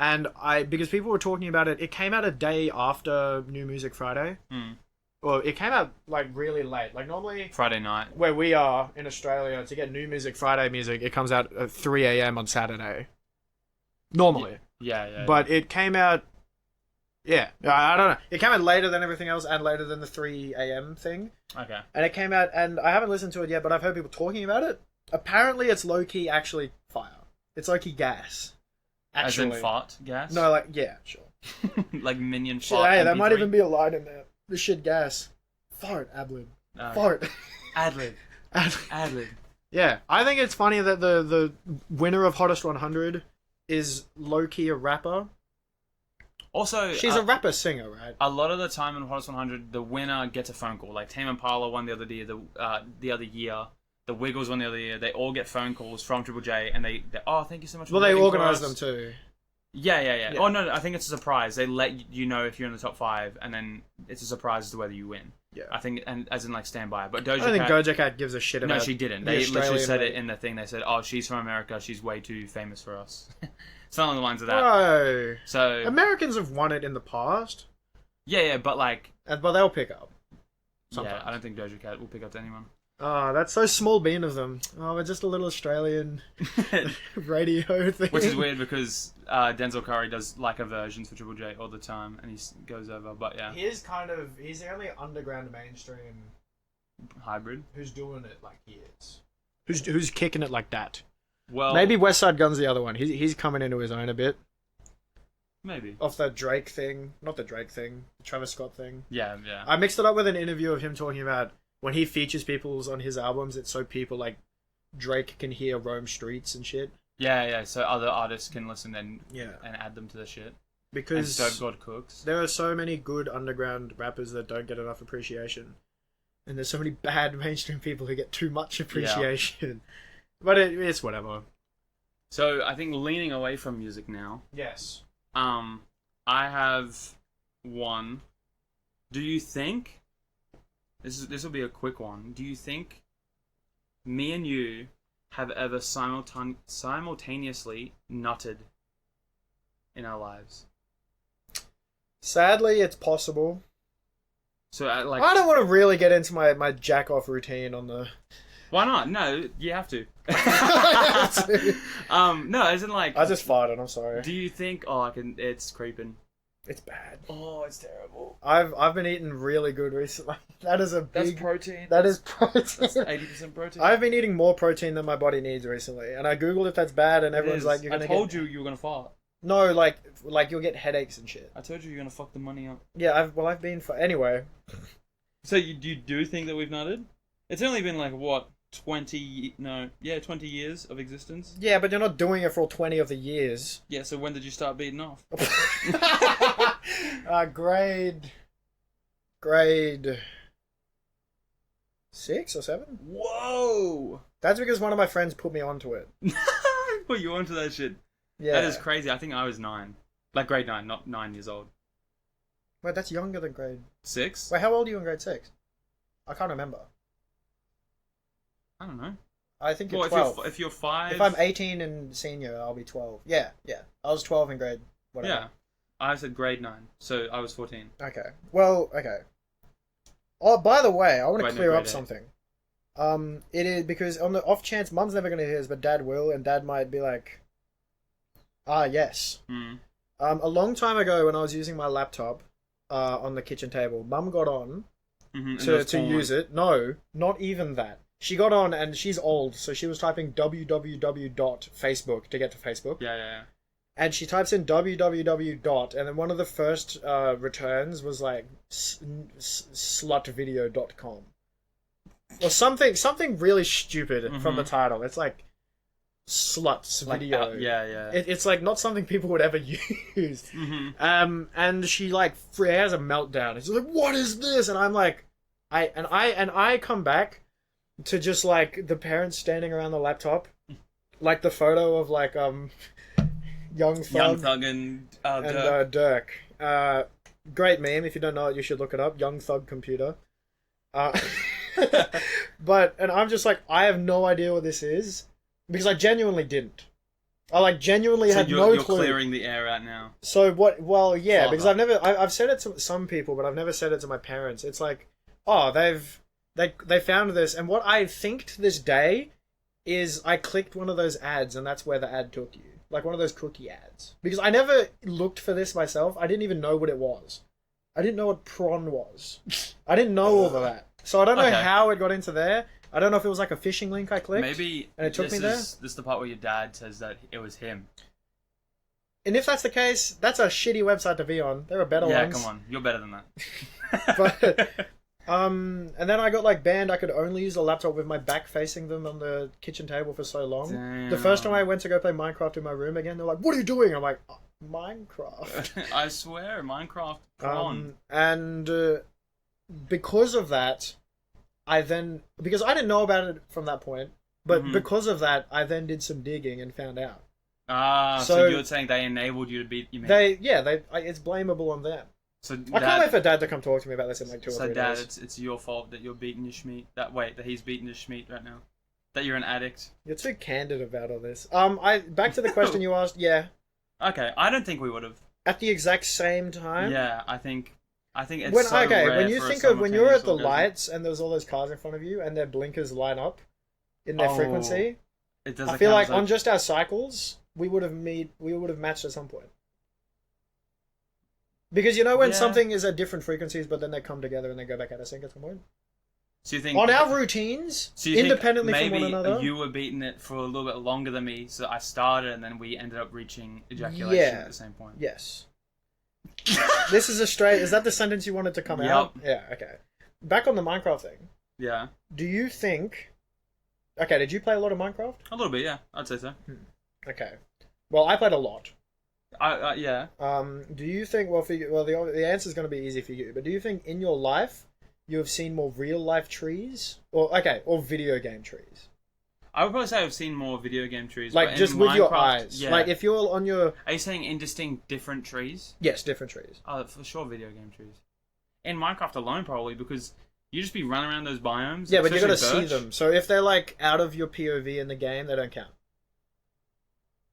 And because people were talking about it, it came out a day after New Music Friday. Hmm. Well, it came out like really late. Like normally, Friday night. where we are in Australia, to get New Music Friday music, it comes out at 3 a.m. on Saturday. Normally. Yeah. But it came out. Yeah, I don't know. It came out later than everything else and later than the 3 a.m. thing. Okay. And it came out, and I haven't listened to it yet, but I've heard people talking about it. Apparently, it's low key actually fire. It's low key gas. Actually. As in fart gas? No, like, yeah, sure. Like minion Shit, fart. hey, that might MP3? even be a line in there. The shit gas. Fart, Adlib. Fart. Adlib. Ad- Adlib. yeah, I think it's funny that the winner of Hottest 100 is low key a rapper. Also, She's a rapper singer, right? a lot of the time in Hottest 100, the winner gets a phone call. Like Tame Impala won the other year. The other year, the Wiggles won the other year. They all get phone calls from Triple J, and they oh, thank you so much. Well, for they voting for organise us. them too. Yeah. Yeah. Oh no, I think it's a surprise. They let you know if you're in the top 5, and then it's a surprise as to whether you win. Yeah. I think, and as in like stand by. But I Doja don't think Cat. Doja Cat gives a shit about. No, she didn't. the They literally Australian said it vote. in the thing. They said, "Oh, she's from America. She's way too famous for us." Something along the lines of that. Bro, So Americans have won it in the past, yeah, but like, but they'll pick up. yeah, Sometimes. I don't think Doja Cat will pick up to anyone. Oh, that's so small bean of them. Oh, we're just a little Australian radio thing. Which is weird because Denzel Curry does like versions for Triple J all the time, and he goes over. But yeah, He's the only underground mainstream hybrid. who's doing it like he is. Who's kicking it like that? Well, Maybe West Side Gun's the other one. He's coming into his own a bit. maybe. Off that Drake thing. Not the Drake thing. The Travis Scott thing. Yeah. I mixed it up with an interview of him talking about when he features people on his albums, it's so people like Drake can hear roam streets and shit. Yeah. So other artists can listen and Yeah. add them to the shit. And Because Dope God cooks. there are so many good underground rappers that don't get enough appreciation. And there's so many bad mainstream people who get too much appreciation. But it's whatever. So I think leaning away from music now. Yes. I have one. Do you think this will be a quick one? Do you think me and you have ever simultaneously nutted in our lives? Sadly, it's possible. So like, I don't want to really get into my jack off routine on the. why not? No, you have to. No, isn't like. I just farted. I'm sorry. Do you think? Oh, it's creeping. It's bad. Oh, it's terrible. I've been eating really good recently. That is a That's big. protein. That is protein. That's 80% protein. I've been eating more protein than my body needs recently, and I googled if that's bad, and It everyone's is. like, "You're I gonna told get." you were gonna fart. No, like you'll get headaches and shit. I told you you're gonna fuck the money up. Yeah, I've been for anyway. So you do think that we've nutted? It's only been like what 20 years of existence. Yeah, but you're not doing it for all 20 of the years. Yeah. So when did you start beating off? Grade 6 or 7. Whoa! That's because one of my friends put me onto it. Put you onto that shit. Yeah, That is crazy. I think I was 9, like grade 9, not 9 years old. Wait, that's younger than grade. 6? Wait, how old are you in grade 6? I can't remember. I don't know. I think you're Well, 12. if you're 5, If I'm 18 and senior, I'll be 12. Yeah. I was 12 in grade whatever. yeah, I said grade 9, so I was 14. Okay. Well, okay. Oh, by the way, I want to Wait, no, clear up grade 8. something. It is because on the off chance, Mum's never going to hear this, but Dad will, and Dad might be like, "Ah, yes." Hmm. A long time ago, when I was using my laptop, on the kitchen table, Mum got on Mm-hmm. to use it. No, not even that. She got on, and she's old, so she was typing www.facebook to get to Facebook. Yeah. And she types in www. And then one of the first returns was like slutvideo.com. Or something really stupid from the title. It's like sluts video. Yeah. It's like not something people would ever use. Mm-hmm. And she like has a meltdown. It's like, what is this? And I'm like, I come back to just like the parents standing around the laptop, like the photo of like Young Thug and Dirk. Great meme. If you don't know it, you should look it up. Young Thug computer. And I'm just like, I have no idea what this is because I genuinely didn't. I like genuinely had no you're clue. clearing the air out now. So what? Well, yeah, Father. because I've said it to some people, but I've never said it to my parents. It's like, oh, they found this, and what I think to this day is I clicked one of those ads, and that's where the ad took you, like one of those cookie ads. Because I never looked for this myself. I didn't even know what it was. I didn't know what prawn was. I didn't know all of that. So I don't know Okay. how it got into there. I don't know if it was like a phishing link I clicked. Maybe and it took me there. This is the part where your dad says that it was him. And if that's the case, that's a shitty website to be on. There are better Yeah, ones. come on, you're better than that. But and then I got like banned. I could only use a laptop with my back facing them on the kitchen table for so long. Damn. The first time I went to go play Minecraft in my room again, they're like, "What are you doing?" I'm like, "Oh, "Minecraft." I swear, Minecraft. Prawn. And because of that, because I didn't know about it from that point, but because of that, I then did some digging and found out. So so you're saying they enabled you to beat you? Mean. It's blamable on them. So I can't wait for Dad to come talk to me about this in like 2 or 3 So Dad, days. it's your fault that you're beating your schmeat. That he's beating his schmeat right now. That you're an addict. You're too candid about all this. Back to the question you asked. Yeah, Okay, I don't think we would have. at the exact same time. Yeah, I think it's so when rare you for a think of when you're at the simultaneous orgasm. lights and there's all those cars in front of you and their blinkers line up in their Oh, frequency, It does I that feel count like as on just our cycles we would have matched at some point. Because you know when Yeah. something is at different frequencies, but then they come together and they go back out of sync at some point. So you think On our routines, so you think independently from maybe one another. you were beating it for a little bit longer than me, so I started and then we ended up reaching ejaculation Yeah. at the same point. Yes. This is a straight. Is that the sentence you wanted to come Yep. out? Yeah. Okay. Back on the Minecraft thing. Yeah, Do you think? Okay. Did you play a lot of Minecraft? a little bit. Yeah, I'd say so. Okay. Well, I played a lot. Yeah. Do you think? Well, the answer is going to be easy for you. But do you think in your life you have seen more real life trees, or video game trees? I would probably say I've seen more video game trees. Like but just in with your Minecraft, eyes. Yeah. Like if you're on your Are you saying in distinct different trees? yes, different trees. Oh, for sure, video game trees. In Minecraft alone, probably because you just be running around those biomes. Yeah, but you got to especially see birch. them. So if they're like out of your POV in the game, they don't count.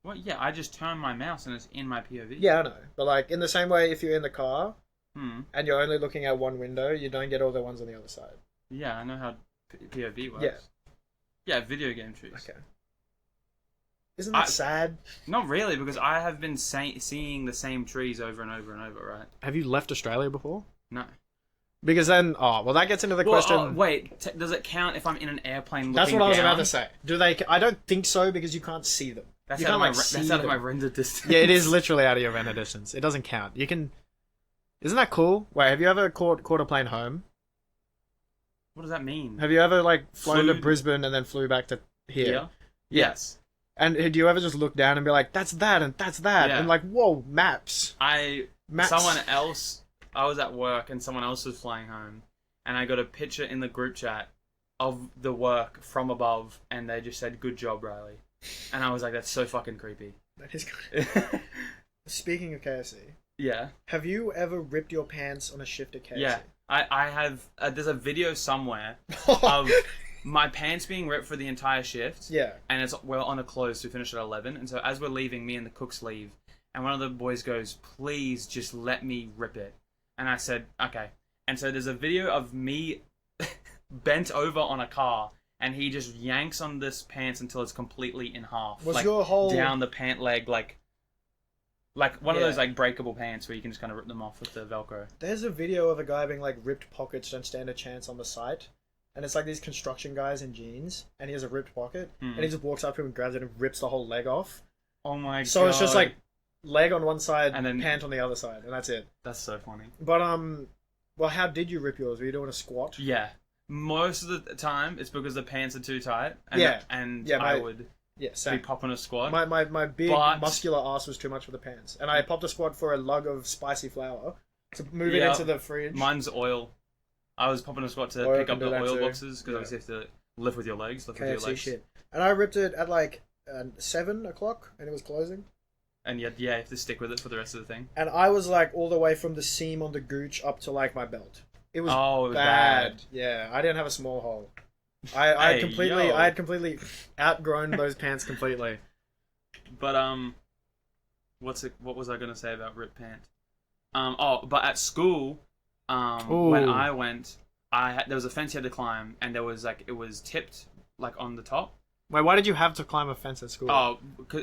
Well, yeah, I just turn my mouse and it's in my POV. Yeah, I know. But like in the same way, if you're in the car Hmm. and you're only looking at one window, you don't get all the ones on the other side. Yeah, I know how POV works. Yeah. Yeah, video game trees. Okay. Isn't that sad? Not really, because I have been seeing the same trees over and over and over, right? Have you left Australia before? No. Because then, that gets into the question. Wait, does it count if I'm in an airplane looking That's what I was down? about to say. Do they? I don't think so because you can't see them. That's you out, can't, of, like, that's out of my render distance. Yeah, it is literally out of your render distance. It doesn't count. You can. Isn't that cool? Wait, have you ever caught a plane home? What does that mean? Have you ever flown to Brisbane and then flew back to here? Yeah. Yes. And do you ever just look down and be like, that's that and that's that? Yeah. And whoa, maps. Maps. Someone else, I was at work and someone else was flying home, and I got a picture in the group chat of the work from above, and they just said, "Good job, Riley." And I was like, that's so fucking creepy. That is good. Speaking of KFC, Yeah. have you ever ripped your pants on a shift at KFC? Yeah. I have, there's a video somewhere of my pants being ripped for the entire shift. Yeah. And we're on a close, we finished at 11. And so as we're leaving, me and the cooks leave. And one of the boys goes, "Please just let me rip it." And I said, "Okay." And so there's a video of me bent over on a car, and he just yanks on this pants until it's completely in half. Was your whole... down the pant leg, like one of those breakable pants where you can just kind of rip them off with the Velcro. There's a video of a guy being ripped pockets don't stand a chance on the site. And it's these construction guys in jeans, and he has a ripped pocket, and he just walks up to him and grabs it and rips the whole leg off. Oh my god. So it's just leg on one side and then pant on the other side, and that's it. That's so funny. But well, how did you rip yours? Were you doing a squat? Yeah. Most of the time, it's because the pants are too tight. And, I would be popping a squat. My big muscular ass was too much for the pants, and I popped a squat for a lug of spicy flour to move it into the fridge. Mine's oil. I was popping a squat to pick up the oil boxes because obviously you have to lift with your legs. Lift with your legs. Shit. And I ripped it at 7 o'clock, and it was closing. And yet, you have to stick with it for the rest of the thing. And I was all the way from the seam on the gooch up to my belt. It was bad. Yeah, I didn't have a small hole. I had completely outgrown those pants completely. But what was I gonna say about ripped pants? But at school, when I went, there was a fence you had to climb, and there was it was tipped on the top. Wait, why did you have to climb a fence at school? Oh,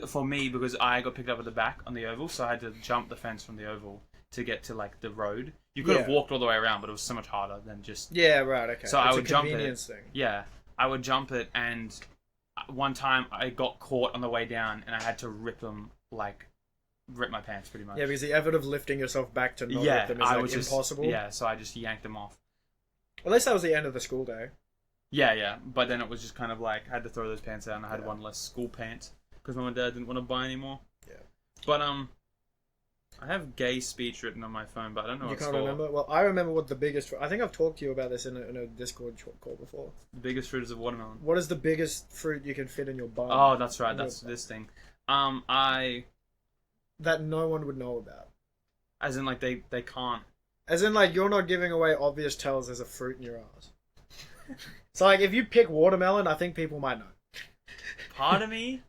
for me, because I got picked up at the back on the oval, so I had to jump the fence from the oval to get to the road. You could have walked all the way around, but it was so much harder than just... Yeah, right, okay. So I would jump it. Thing. Yeah, I would jump it, and one time I got caught on the way down, and I had to rip them, rip my pants pretty much. Yeah, because the effort of lifting yourself back to not rip them is impossible. So I just yanked them off. At least that was the end of the school day. Yeah, but then it was just kind of I had to throw those pants out, and I had one less school pants because mum and dad didn't want to buy anymore. Yeah. But I have gay speech written on my phone, but I don't know what it's for. You can't remember? Well, I remember what the biggest... I think I've talked to you about this in a Discord call before. The biggest fruit is a watermelon. What is the biggest fruit you can fit in your bum? Oh, that's right. That's this thing. That no one would know about. As in, they can't. As in, you're not giving away obvious tells there's a fruit in your ass. So, if you pick watermelon, I think people might know. Part of me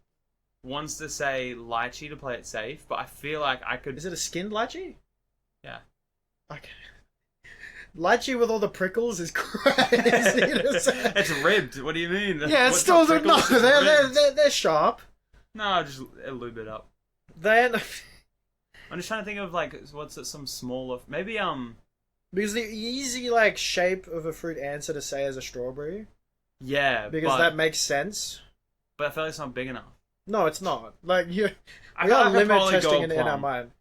wants to say lychee to play it safe, but I feel like I could... Is it a skinned lychee? Yeah. Okay. Lychee with all the prickles is crazy. It's ribbed. What do you mean? Yeah, it's still... No, they're sharp. No, just lube it up. Then... I'm just trying to think of, what's it, some smaller... Maybe, Because the easy, shape of a fruit answer to say is a strawberry. Yeah, because that makes sense. But I feel like it's not big enough. No, it's not. We got limit testing in our mind.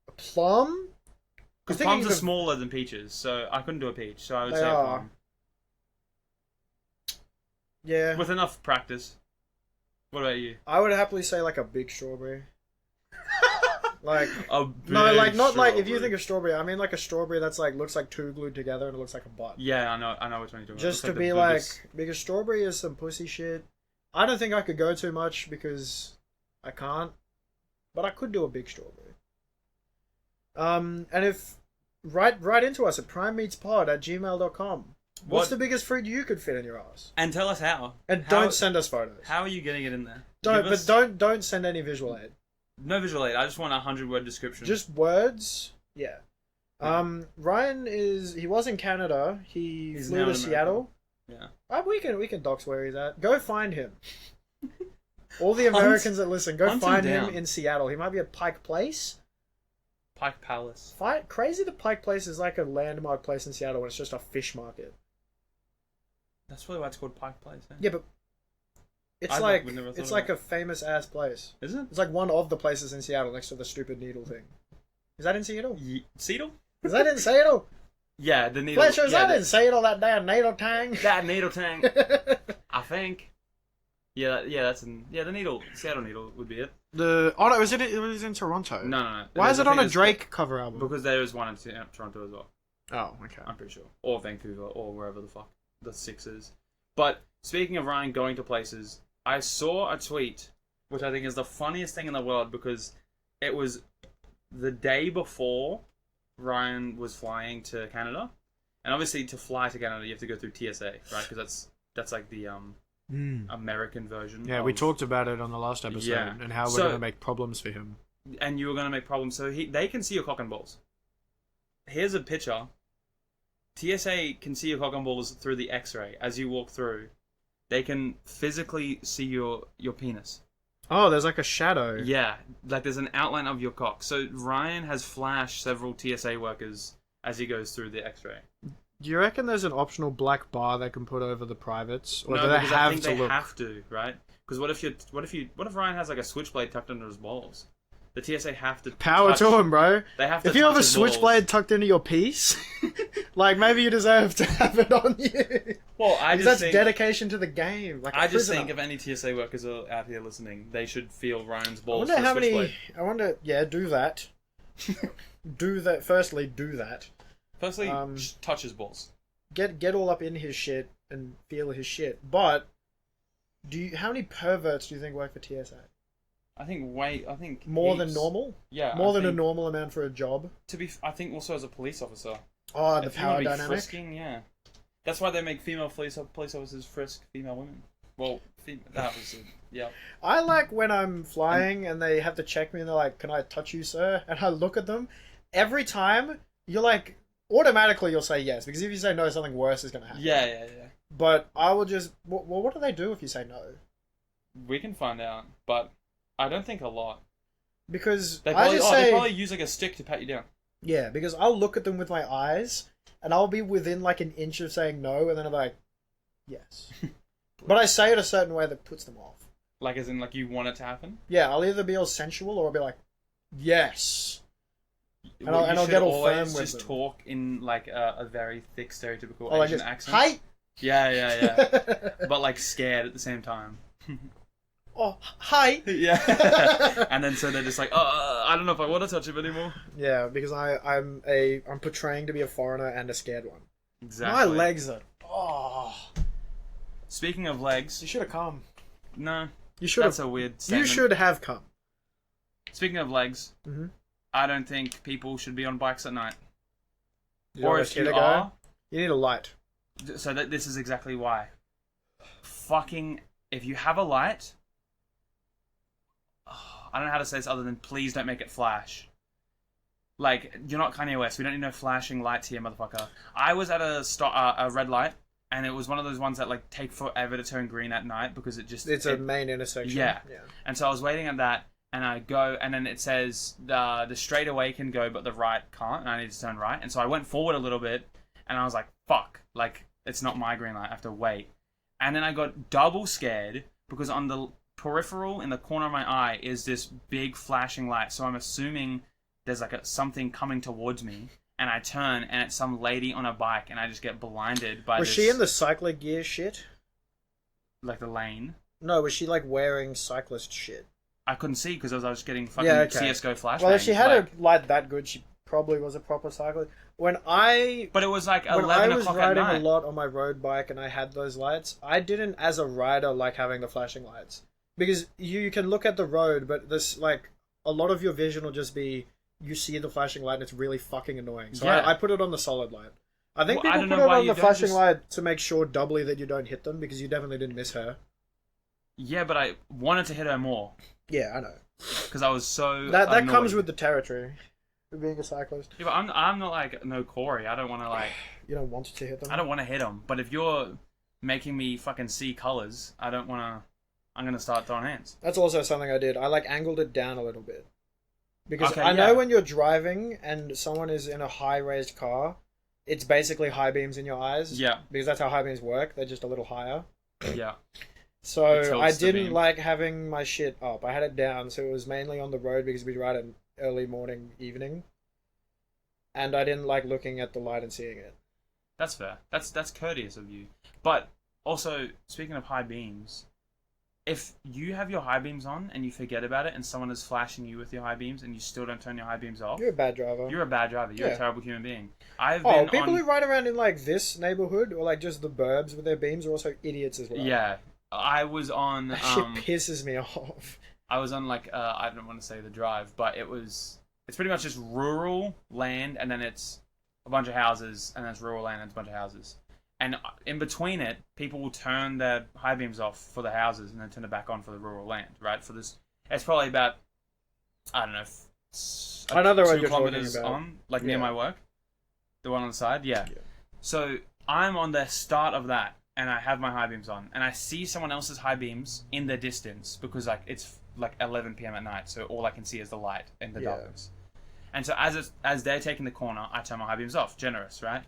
A plum? Because plums are smaller than peaches, so I couldn't do a peach, so I would say a plum. Yeah. With enough practice. What about you? I would happily say a big strawberry. A big not strawberry. If you think of strawberry, I mean a strawberry that's looks like two glued together and it looks like a butt. Yeah, I know which one you're talking Just about. to be because strawberry is some pussy shit. I don't think I could go too much because I can't, but I could do a big strawberry. And if write into us at primemeatspod@gmail.com. What's the biggest fruit you could fit in your ass? And tell us how. And don't send us photos. How are you getting it in there? Don't send any visual aid. No visual aid. I just want a 100-word description. Just words. Yeah. Ryan he was in Canada. He's flew to Seattle. Yeah. We can dox where he's at. Go find him. All the Americans that listen, go hunt him find him down. in Seattle. He might be at Pike Place. Pike Palace. Crazy that Pike Place is like a landmark place in Seattle when it's just a fish market. That's probably why it's called Pike Place. Eh? Yeah, but it's I've like never thought it's of like it. a famous ass place. Is it? It's like one of the places in Seattle next to the stupid needle thing. Is that in Seattle? Seattle? Is that in Seattle? Yeah, the needle. Fletcher, is yeah, that in Seattle? That damn needle tang. that needle tank. I think. Yeah, that's in. Yeah, the needle. Seattle needle would be it. No, it was in Toronto. No. Why is it on a There's- Drake cover album? Because there is one in Toronto as well. Oh, okay. I'm pretty sure. Or Vancouver, or wherever the fuck the six is. But speaking of Ryan going to places, I saw a tweet, which I think is the funniest thing in the world because it was the day before Ryan was flying to Canada. And obviously to fly to Canada, you have to go through TSA, right? Because that's like the American version. Yeah, we talked about it on the last episode Yeah. and how we're So- going to make problems for him. And you were going to make problems. So they can see your cock and balls. Here's a picture. TSA can see your cock and balls through the X-ray as you walk through. They can physically see your penis. Oh, there's like a shadow. Yeah, like there's an outline of your cock. So Ryan has flashed several TSA workers as he goes through the X-ray. Do you reckon there's an optional black bar they can put over the privates, or No, do they because I have think to they look? have to, right? Because what if Ryan has like a switchblade tucked under his balls? The TSA have to Power touch, to him, bro. They have to. If you touch have a his balls. switchblade tucked into your piece, like maybe you deserve to have it on you. Well, I Because just that's think dedication to the game. Like a I just prisoner. think if any TSA workers are out here listening, they should feel Ryan's I balls wonder for a how many. switchblade. I wonder. Yeah, do that. Do that. Firstly, do that. Firstly, Just touch his balls. Get all up in his shit and feel his shit. But how many perverts do you think work for TSA? I think More heaps. than normal? Yeah, More I than a think- normal amount for a job? I think also as a police officer. Oh, the If you wanna power be dynamic? frisking, yeah. That's why they make female police officers frisk female women. Well, that was yeah. I like when I'm flying and they have to check me and they're like, "Can I touch you, sir?" And I look at them. Every time, you're like, automatically you'll say yes. Because if you say no, something worse is going to happen. Yeah. But I will just... Well, what do they do if you say no? We can find out, but I don't think a lot. Because They I probably, just they say... probably use like a stick to pat you down. Yeah, because I'll look at them with my eyes and I'll be within like an inch of saying no and then I'm like, yes. But I say it a certain way that puts them off. Like as in like you want it to happen. Yeah, I'll either be all sensual or I'll be like, yes. And Well, I'll you get should all firm always with just them. talk in like a very thick stereotypical Or like Asian just, accent. hi! Yeah. But like scared at the same time. Oh, hi! Yeah. And then so they're just like, oh, I don't know if I want to touch him anymore. Yeah, because I'm portraying to be a foreigner and a scared one. Exactly. My legs are... Oh. Speaking of legs, You should have come. no, You should that's have... a weird You statement. should have come. Speaking of legs, Mm-hmm. I don't think people should be on bikes at night. You Or know if where you to go? are, You need a light. so this is exactly why. Fucking, if you have a light, I don't know how to say this other than please don't make it flash. Like, you're not Kanye West. We don't need no flashing lights here, motherfucker. I was at a red light, and it was one of those ones that like take forever to turn green at night because it just It's a main intersection. Yeah. Yeah. And so I was waiting at that, and I go, and then it says the straight away can go, but the right can't, and I need to turn right. And so I went forward a little bit, and I was like, fuck, like, it's not my green light, I have to wait. And then I got double scared, because on the peripheral in the corner of my eye is this big flashing light, so I'm assuming there's like something coming towards me, and I turn, and it's some lady on a bike, and I just get blinded by Was this, she in the cycler gear shit? like, the lane. No, was she like wearing cyclist shit? I couldn't see, because I was just getting fucking Yeah, okay. CSGO flashbangs. Well, if she had like, a light that good, she probably was a proper cyclist. But it was like when 11 I was o'clock at riding night. a lot on my road bike and I had those lights, I didn't, as a rider, like having the flashing lights. Because you can look at the road, but this, like, a lot of your vision will just be, you see the flashing light and it's really fucking annoying. So Yeah. I put it on the solid light. I think Well, I people don't put know it why on you the don't flashing just- light to make sure doubly that you don't hit them, because you definitely didn't miss her. Yeah, but I wanted to hit her more Yeah, I know. because I was so That annoyed. comes with the territory of being a cyclist. Yeah, but I'm not like no Corey. I don't want to like. You don't want to hit them. I don't want to hit him. But if you're making me fucking see colors, I don't want to. I'm gonna start throwing hands. That's also something I did. I like angled it down a little bit. Because Okay, I yeah. know when you're driving and someone is in a high raised car, it's basically high beams in your eyes. Yeah, Because that's how high beams work. They're just a little higher. yeah. It So tilts I the didn't beam. like having my shit up. I had it down, so it was mainly on the road because we'd ride it early morning, evening. And I didn't like looking at the light and seeing it. That's fair. That's courteous of you. But also, speaking of high beams, if you have your high beams on and you forget about it, and someone is flashing you with your high beams, and you still don't turn your high beams off, You're a bad driver. you're a bad driver. You're Yeah. a terrible human being. I've Oh, been people on. who ride around in like this neighborhood or like just the burbs with their beams are also idiots as well. Yeah, I was on. That shit pisses me off. I was on like I don't want to say the drive, but it's pretty much just rural land, and then it's a bunch of houses, and then it's rural land and it's a bunch of houses. And in between it, people will turn their high beams off for the houses and then turn it back on for the rural land, right? For this, it's probably about, I don't know, I know the road 2 you're talking kilometers about. on, like near Yeah. my work. The one on the side, yeah. Yeah. So I'm on the start of that, and I have my high beams on, and I see someone else's high beams in the distance because like it's like 11 p.m. at night, so all I can see is the light in the Yeah. darkness. And so as they're taking the corner, I turn my high beams off. Generous, right?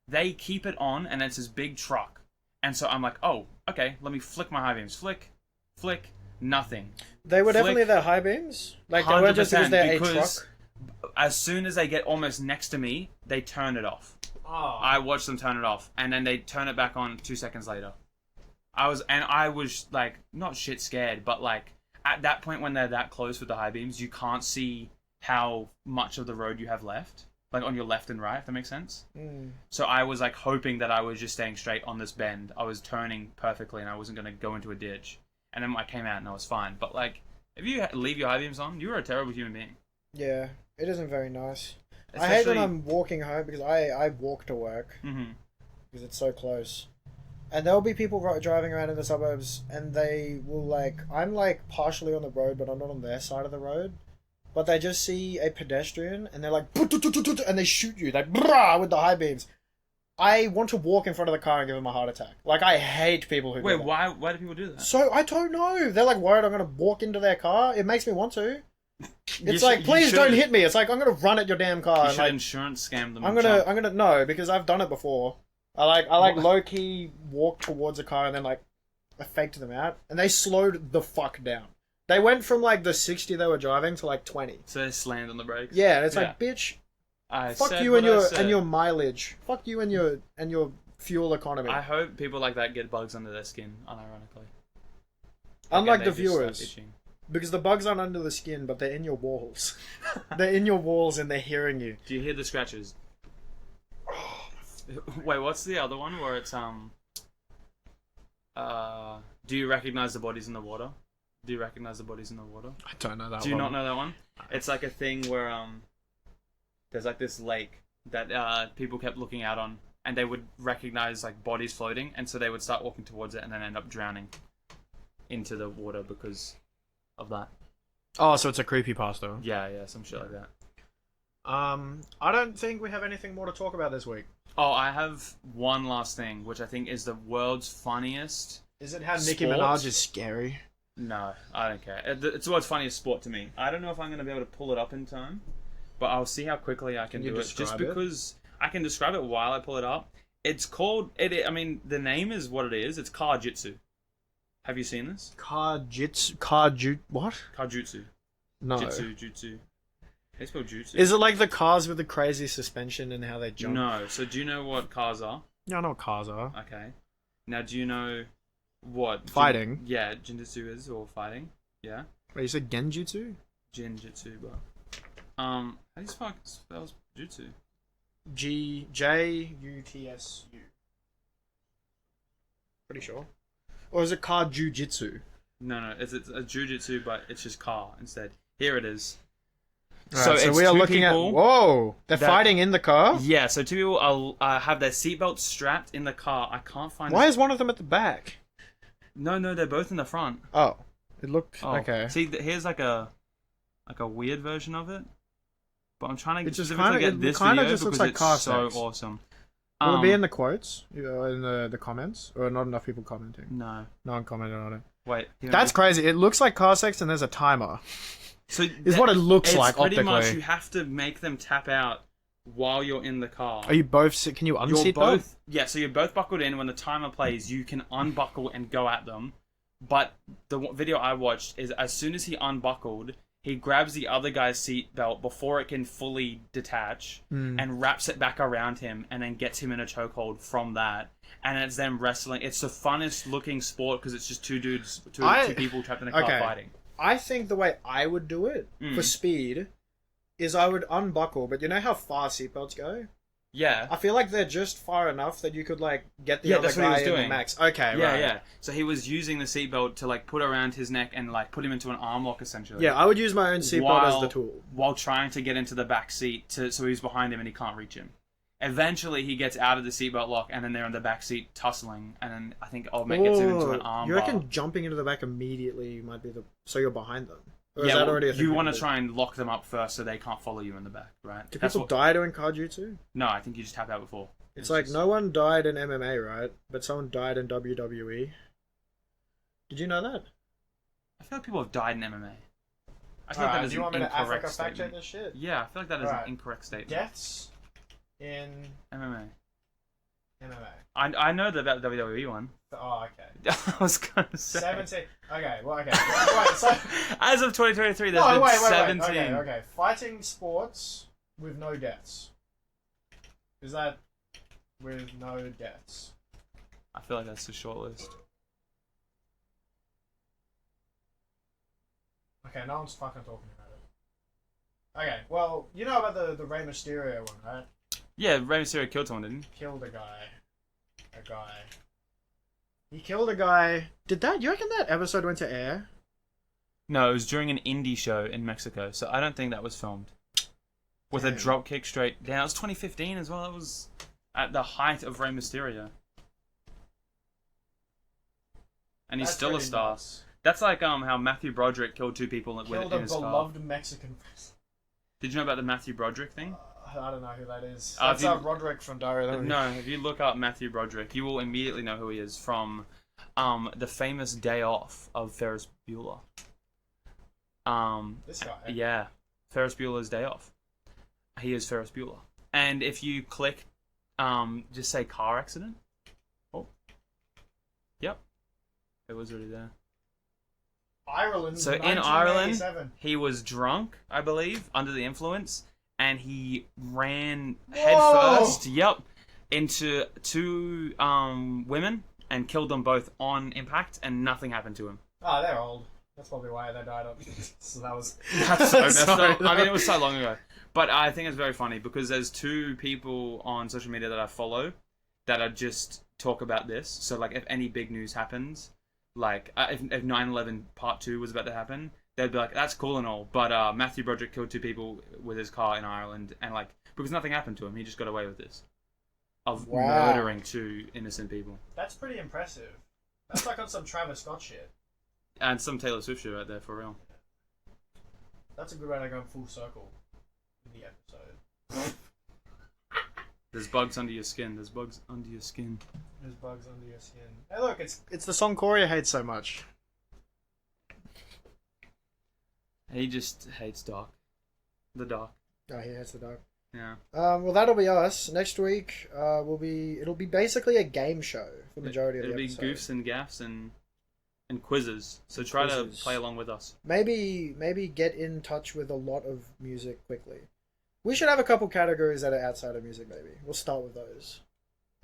They keep it on, and it's this big truck. And so I'm like, oh, okay, let me flick my high beams. Flick, flick, nothing. They were Flick. definitely their high beams. Like they weren't just because 100%, they're a because truck. as soon as they get almost next to me, they turn it off. Oh. I watch them turn it off, and then they turn it back on 2 seconds later. I was like, not shit scared, but like at that point when they're that close with the high beams, you can't see how much of the road you have left, like on your left and right, if that makes sense. So I was like hoping that I was just staying straight on this bend. I was turning perfectly, and I wasn't gonna go into a ditch. And then I came out and I was fine. But like, if you leave your high beams on, you are a terrible human being. Yeah, it isn't very nice. I hate when I'm walking home because I walk to work Mm-hmm. because it's so close. And there'll be people driving around in the suburbs and they will like, I'm like partially on the road but I'm not on their side of the road. But they just see a pedestrian and they're like, and they shoot you like brah with the high beams. I want to walk in front of the car and give them a heart attack. Like I hate people who do Wait, that. why do people do that? So I don't know. They're like worried I'm gonna walk into their car. It makes me want to. It's like, please don't hit me. It's like I'm gonna run at your damn car. You And should like, insurance scam them. I'm and jump. gonna no because I've done it before. I like low key walk towards a car and then like I faked them out and they slowed the fuck down. They went from like the 60 they were driving to like 20. So they slammed on the brakes. Yeah, and it's like bitch, fuck said you what and I your said. mileage. Fuck you and your fuel economy. I hope people like that get bugs under their skin, unironically. Unlike Again, the they just start viewers. itching. Because the bugs aren't under the skin, but they're in your walls. They're in your walls and they're hearing you. Do you hear the scratches? Wait, what's the other one where it's do you recognize the bodies in the water? Do you recognize the bodies in the water? I don't know that Do you not know that one? It's like a thing where there's like this lake that people kept looking out on, and they would recognize like bodies floating, and so they would start walking towards it and then end up drowning into the water because of that. Oh, so it's a creepypasta. Yeah, some shit like that. I don't think we have anything more to talk about this week. Oh, I have one last thing, which I think is the world's funniest. Is it how Nicki Sports? Minaj is scary? No, I don't care. It's the world's funniest sport to me. I don't know if I'm going to be able to pull it up in time, but I'll see how quickly I can you do it. Just describe it? because I can describe it while I pull it up. It's called... I mean, the name is what it is. It's Kajutsu. Have you seen this? What? Kajutsu. No. Jutsu. It's called jutsu. Is it like the cars with the crazy suspension and how they jump? No. So do you know what cars are? Yeah, I know what cars are. Okay. Now, do you know what... Fighting? Yeah, Jinjutsu is, or fighting. Yeah. Wait, you said Genjutsu? Jinjutsu, bro. How do you spell jutsu? Jutsu. Pretty sure. Or is it car jujitsu? No, it's a jujutsu, but it's just car instead. Here it is. So it's we are two looking people at... Whoa! They're that- fighting in the car? Yeah, so two people have their seatbelts strapped in the car. I can't find... Why is one of them at the back? No, they're both in the front. Oh. It looked... Oh. Okay. See, here's like a weird version of it. But I'm trying to It just specifically kinda- get it this kinda video just looks because like it's car so sex. awesome. Will it be in the quotes? In the comments? Or not enough people commenting? No. No one commented on it. Wait. That's crazy. It looks like car sex and there's a timer. So Is what it looks it's like pretty optically. much you have to make them tap out while you're in the car. Are you both... Can you You're unseat both them? yeah, so you're both buckled in. When the timer plays, you can unbuckle and go at them. But the video I watched is as soon as he unbuckled, he grabs the other guy's seatbelt before it can fully detach and wraps it back around him and then gets him in a chokehold from that. And it's them wrestling. It's the funnest looking sport because it's just two dudes, two people trapped in a car fighting. I think the way I would do it for speed is I would unbuckle, but you know how far seatbelts go? Yeah. I feel like they're just far enough that you could like get the other that's what he guy was in the doing. max. Okay, Yeah, right. yeah. So he was using the seatbelt to like put around his neck and like put him into an arm lock essentially. Yeah, I would use my own seatbelt as the tool. While trying to get into the back seat, so he's behind him and he can't reach him. Eventually, he gets out of the seatbelt lock, and then they're in the back seat tussling, and then I think Old Mate gets him into an arm You bar. reckon jumping into the back immediately might be the... So you're behind them? Or is Yeah, that well, already a thing you people want to do? try and lock them up first so they can't follow you in the back, right? Do That's people what- die doing Kajutsu? No, I think you just tap out before. It's like just- no one died in MMA, right? But someone died in WWE. Did you know that? I feel like people have died in MMA. I feel Alright, like that is do you an want me to incorrect Africa fact check statement. this shit? Yeah, I feel like that is Alright. an incorrect statement. Deaths in MMA. MMA. I know that WWE one. Oh, okay. I was gonna say 17. Okay, well, okay. Wait, so... as of 2023, there's No, been wait. 17. Okay. Fighting sports with no deaths. Is that with no deaths? I feel like that's the short list. Okay, no one's fucking talking about it. Okay, well, you know about the Rey Mysterio one, right? Yeah, Rey Mysterio killed someone, didn't he? Killed a guy. He killed a guy. You reckon that episode went to air? No, it was during an indie show in Mexico, so I don't think that was filmed. With a Damn. drop kick straight down. It was 2015 as well. It was at the height of Rey Mysterio. And he's That's still a pretty star. nuts. That's like how Matthew Broderick killed two people in Killed a his car. beloved Mexican person. Did you know about the Matthew Broderick thing? I don't know who that is. If That's you- Roderick from Dario. That No, if you look up Matthew Broderick, you will immediately know who he is from the famous Day Off of Ferris Bueller. This guy. Yeah, Ferris Bueller's Day Off. He is Ferris Bueller. And if you click, just say car accident. Oh. Yep. It was already there. Ireland. So in Ireland, 1987. he was drunk, I believe, under the influence, and he ran Whoa! headfirst, into two women and killed them both on impact, and nothing happened to him. Oh, they're old. That's probably why they died. So that was. That's so messed Sorry, up. I mean, it was so long ago. But I think it's very funny because there's two people on social media that I follow that are just talk about this. So, like, if any big news happens, like, if 9/11 Part 2 was about to happen, they'd be like, that's cool and all, but Matthew Broderick killed two people with his car in Ireland, and, like, because nothing happened to him, he just got away with this. Of Wow. murdering two innocent people. That's pretty impressive. That's like on some Travis Scott shit. And some Taylor Swift shit right there, for real. That's a good way to go full circle in the episode. There's bugs under your skin. There's bugs under your skin. There's bugs under your skin. Hey, look, it's the song Corey hates so much. He just hates dark. The dark. Oh, he hates the dark. Yeah. Well, that'll be us. Next week, it'll be basically a game show for the majority of It'll the be episode. goofs and gaffs and quizzes. So try Quizzes. to play along with us. Maybe get in touch with a lot of music quickly. We should have a couple categories that are outside of music. Maybe we'll start with those.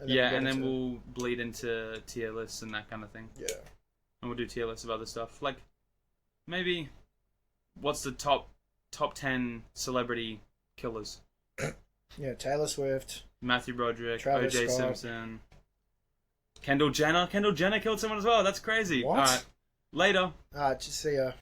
Yeah, get and then into- we'll bleed into tier lists and that kind of thing. Yeah. And we'll do tier lists of other stuff. Like, maybe, what's the top 10 celebrity killers? Yeah, Taylor Swift. Matthew Broderick, Travis O.J. Scott. Simpson, Kendall Jenner. Kendall Jenner killed someone as well. That's crazy. What? All right, later. Just see ya.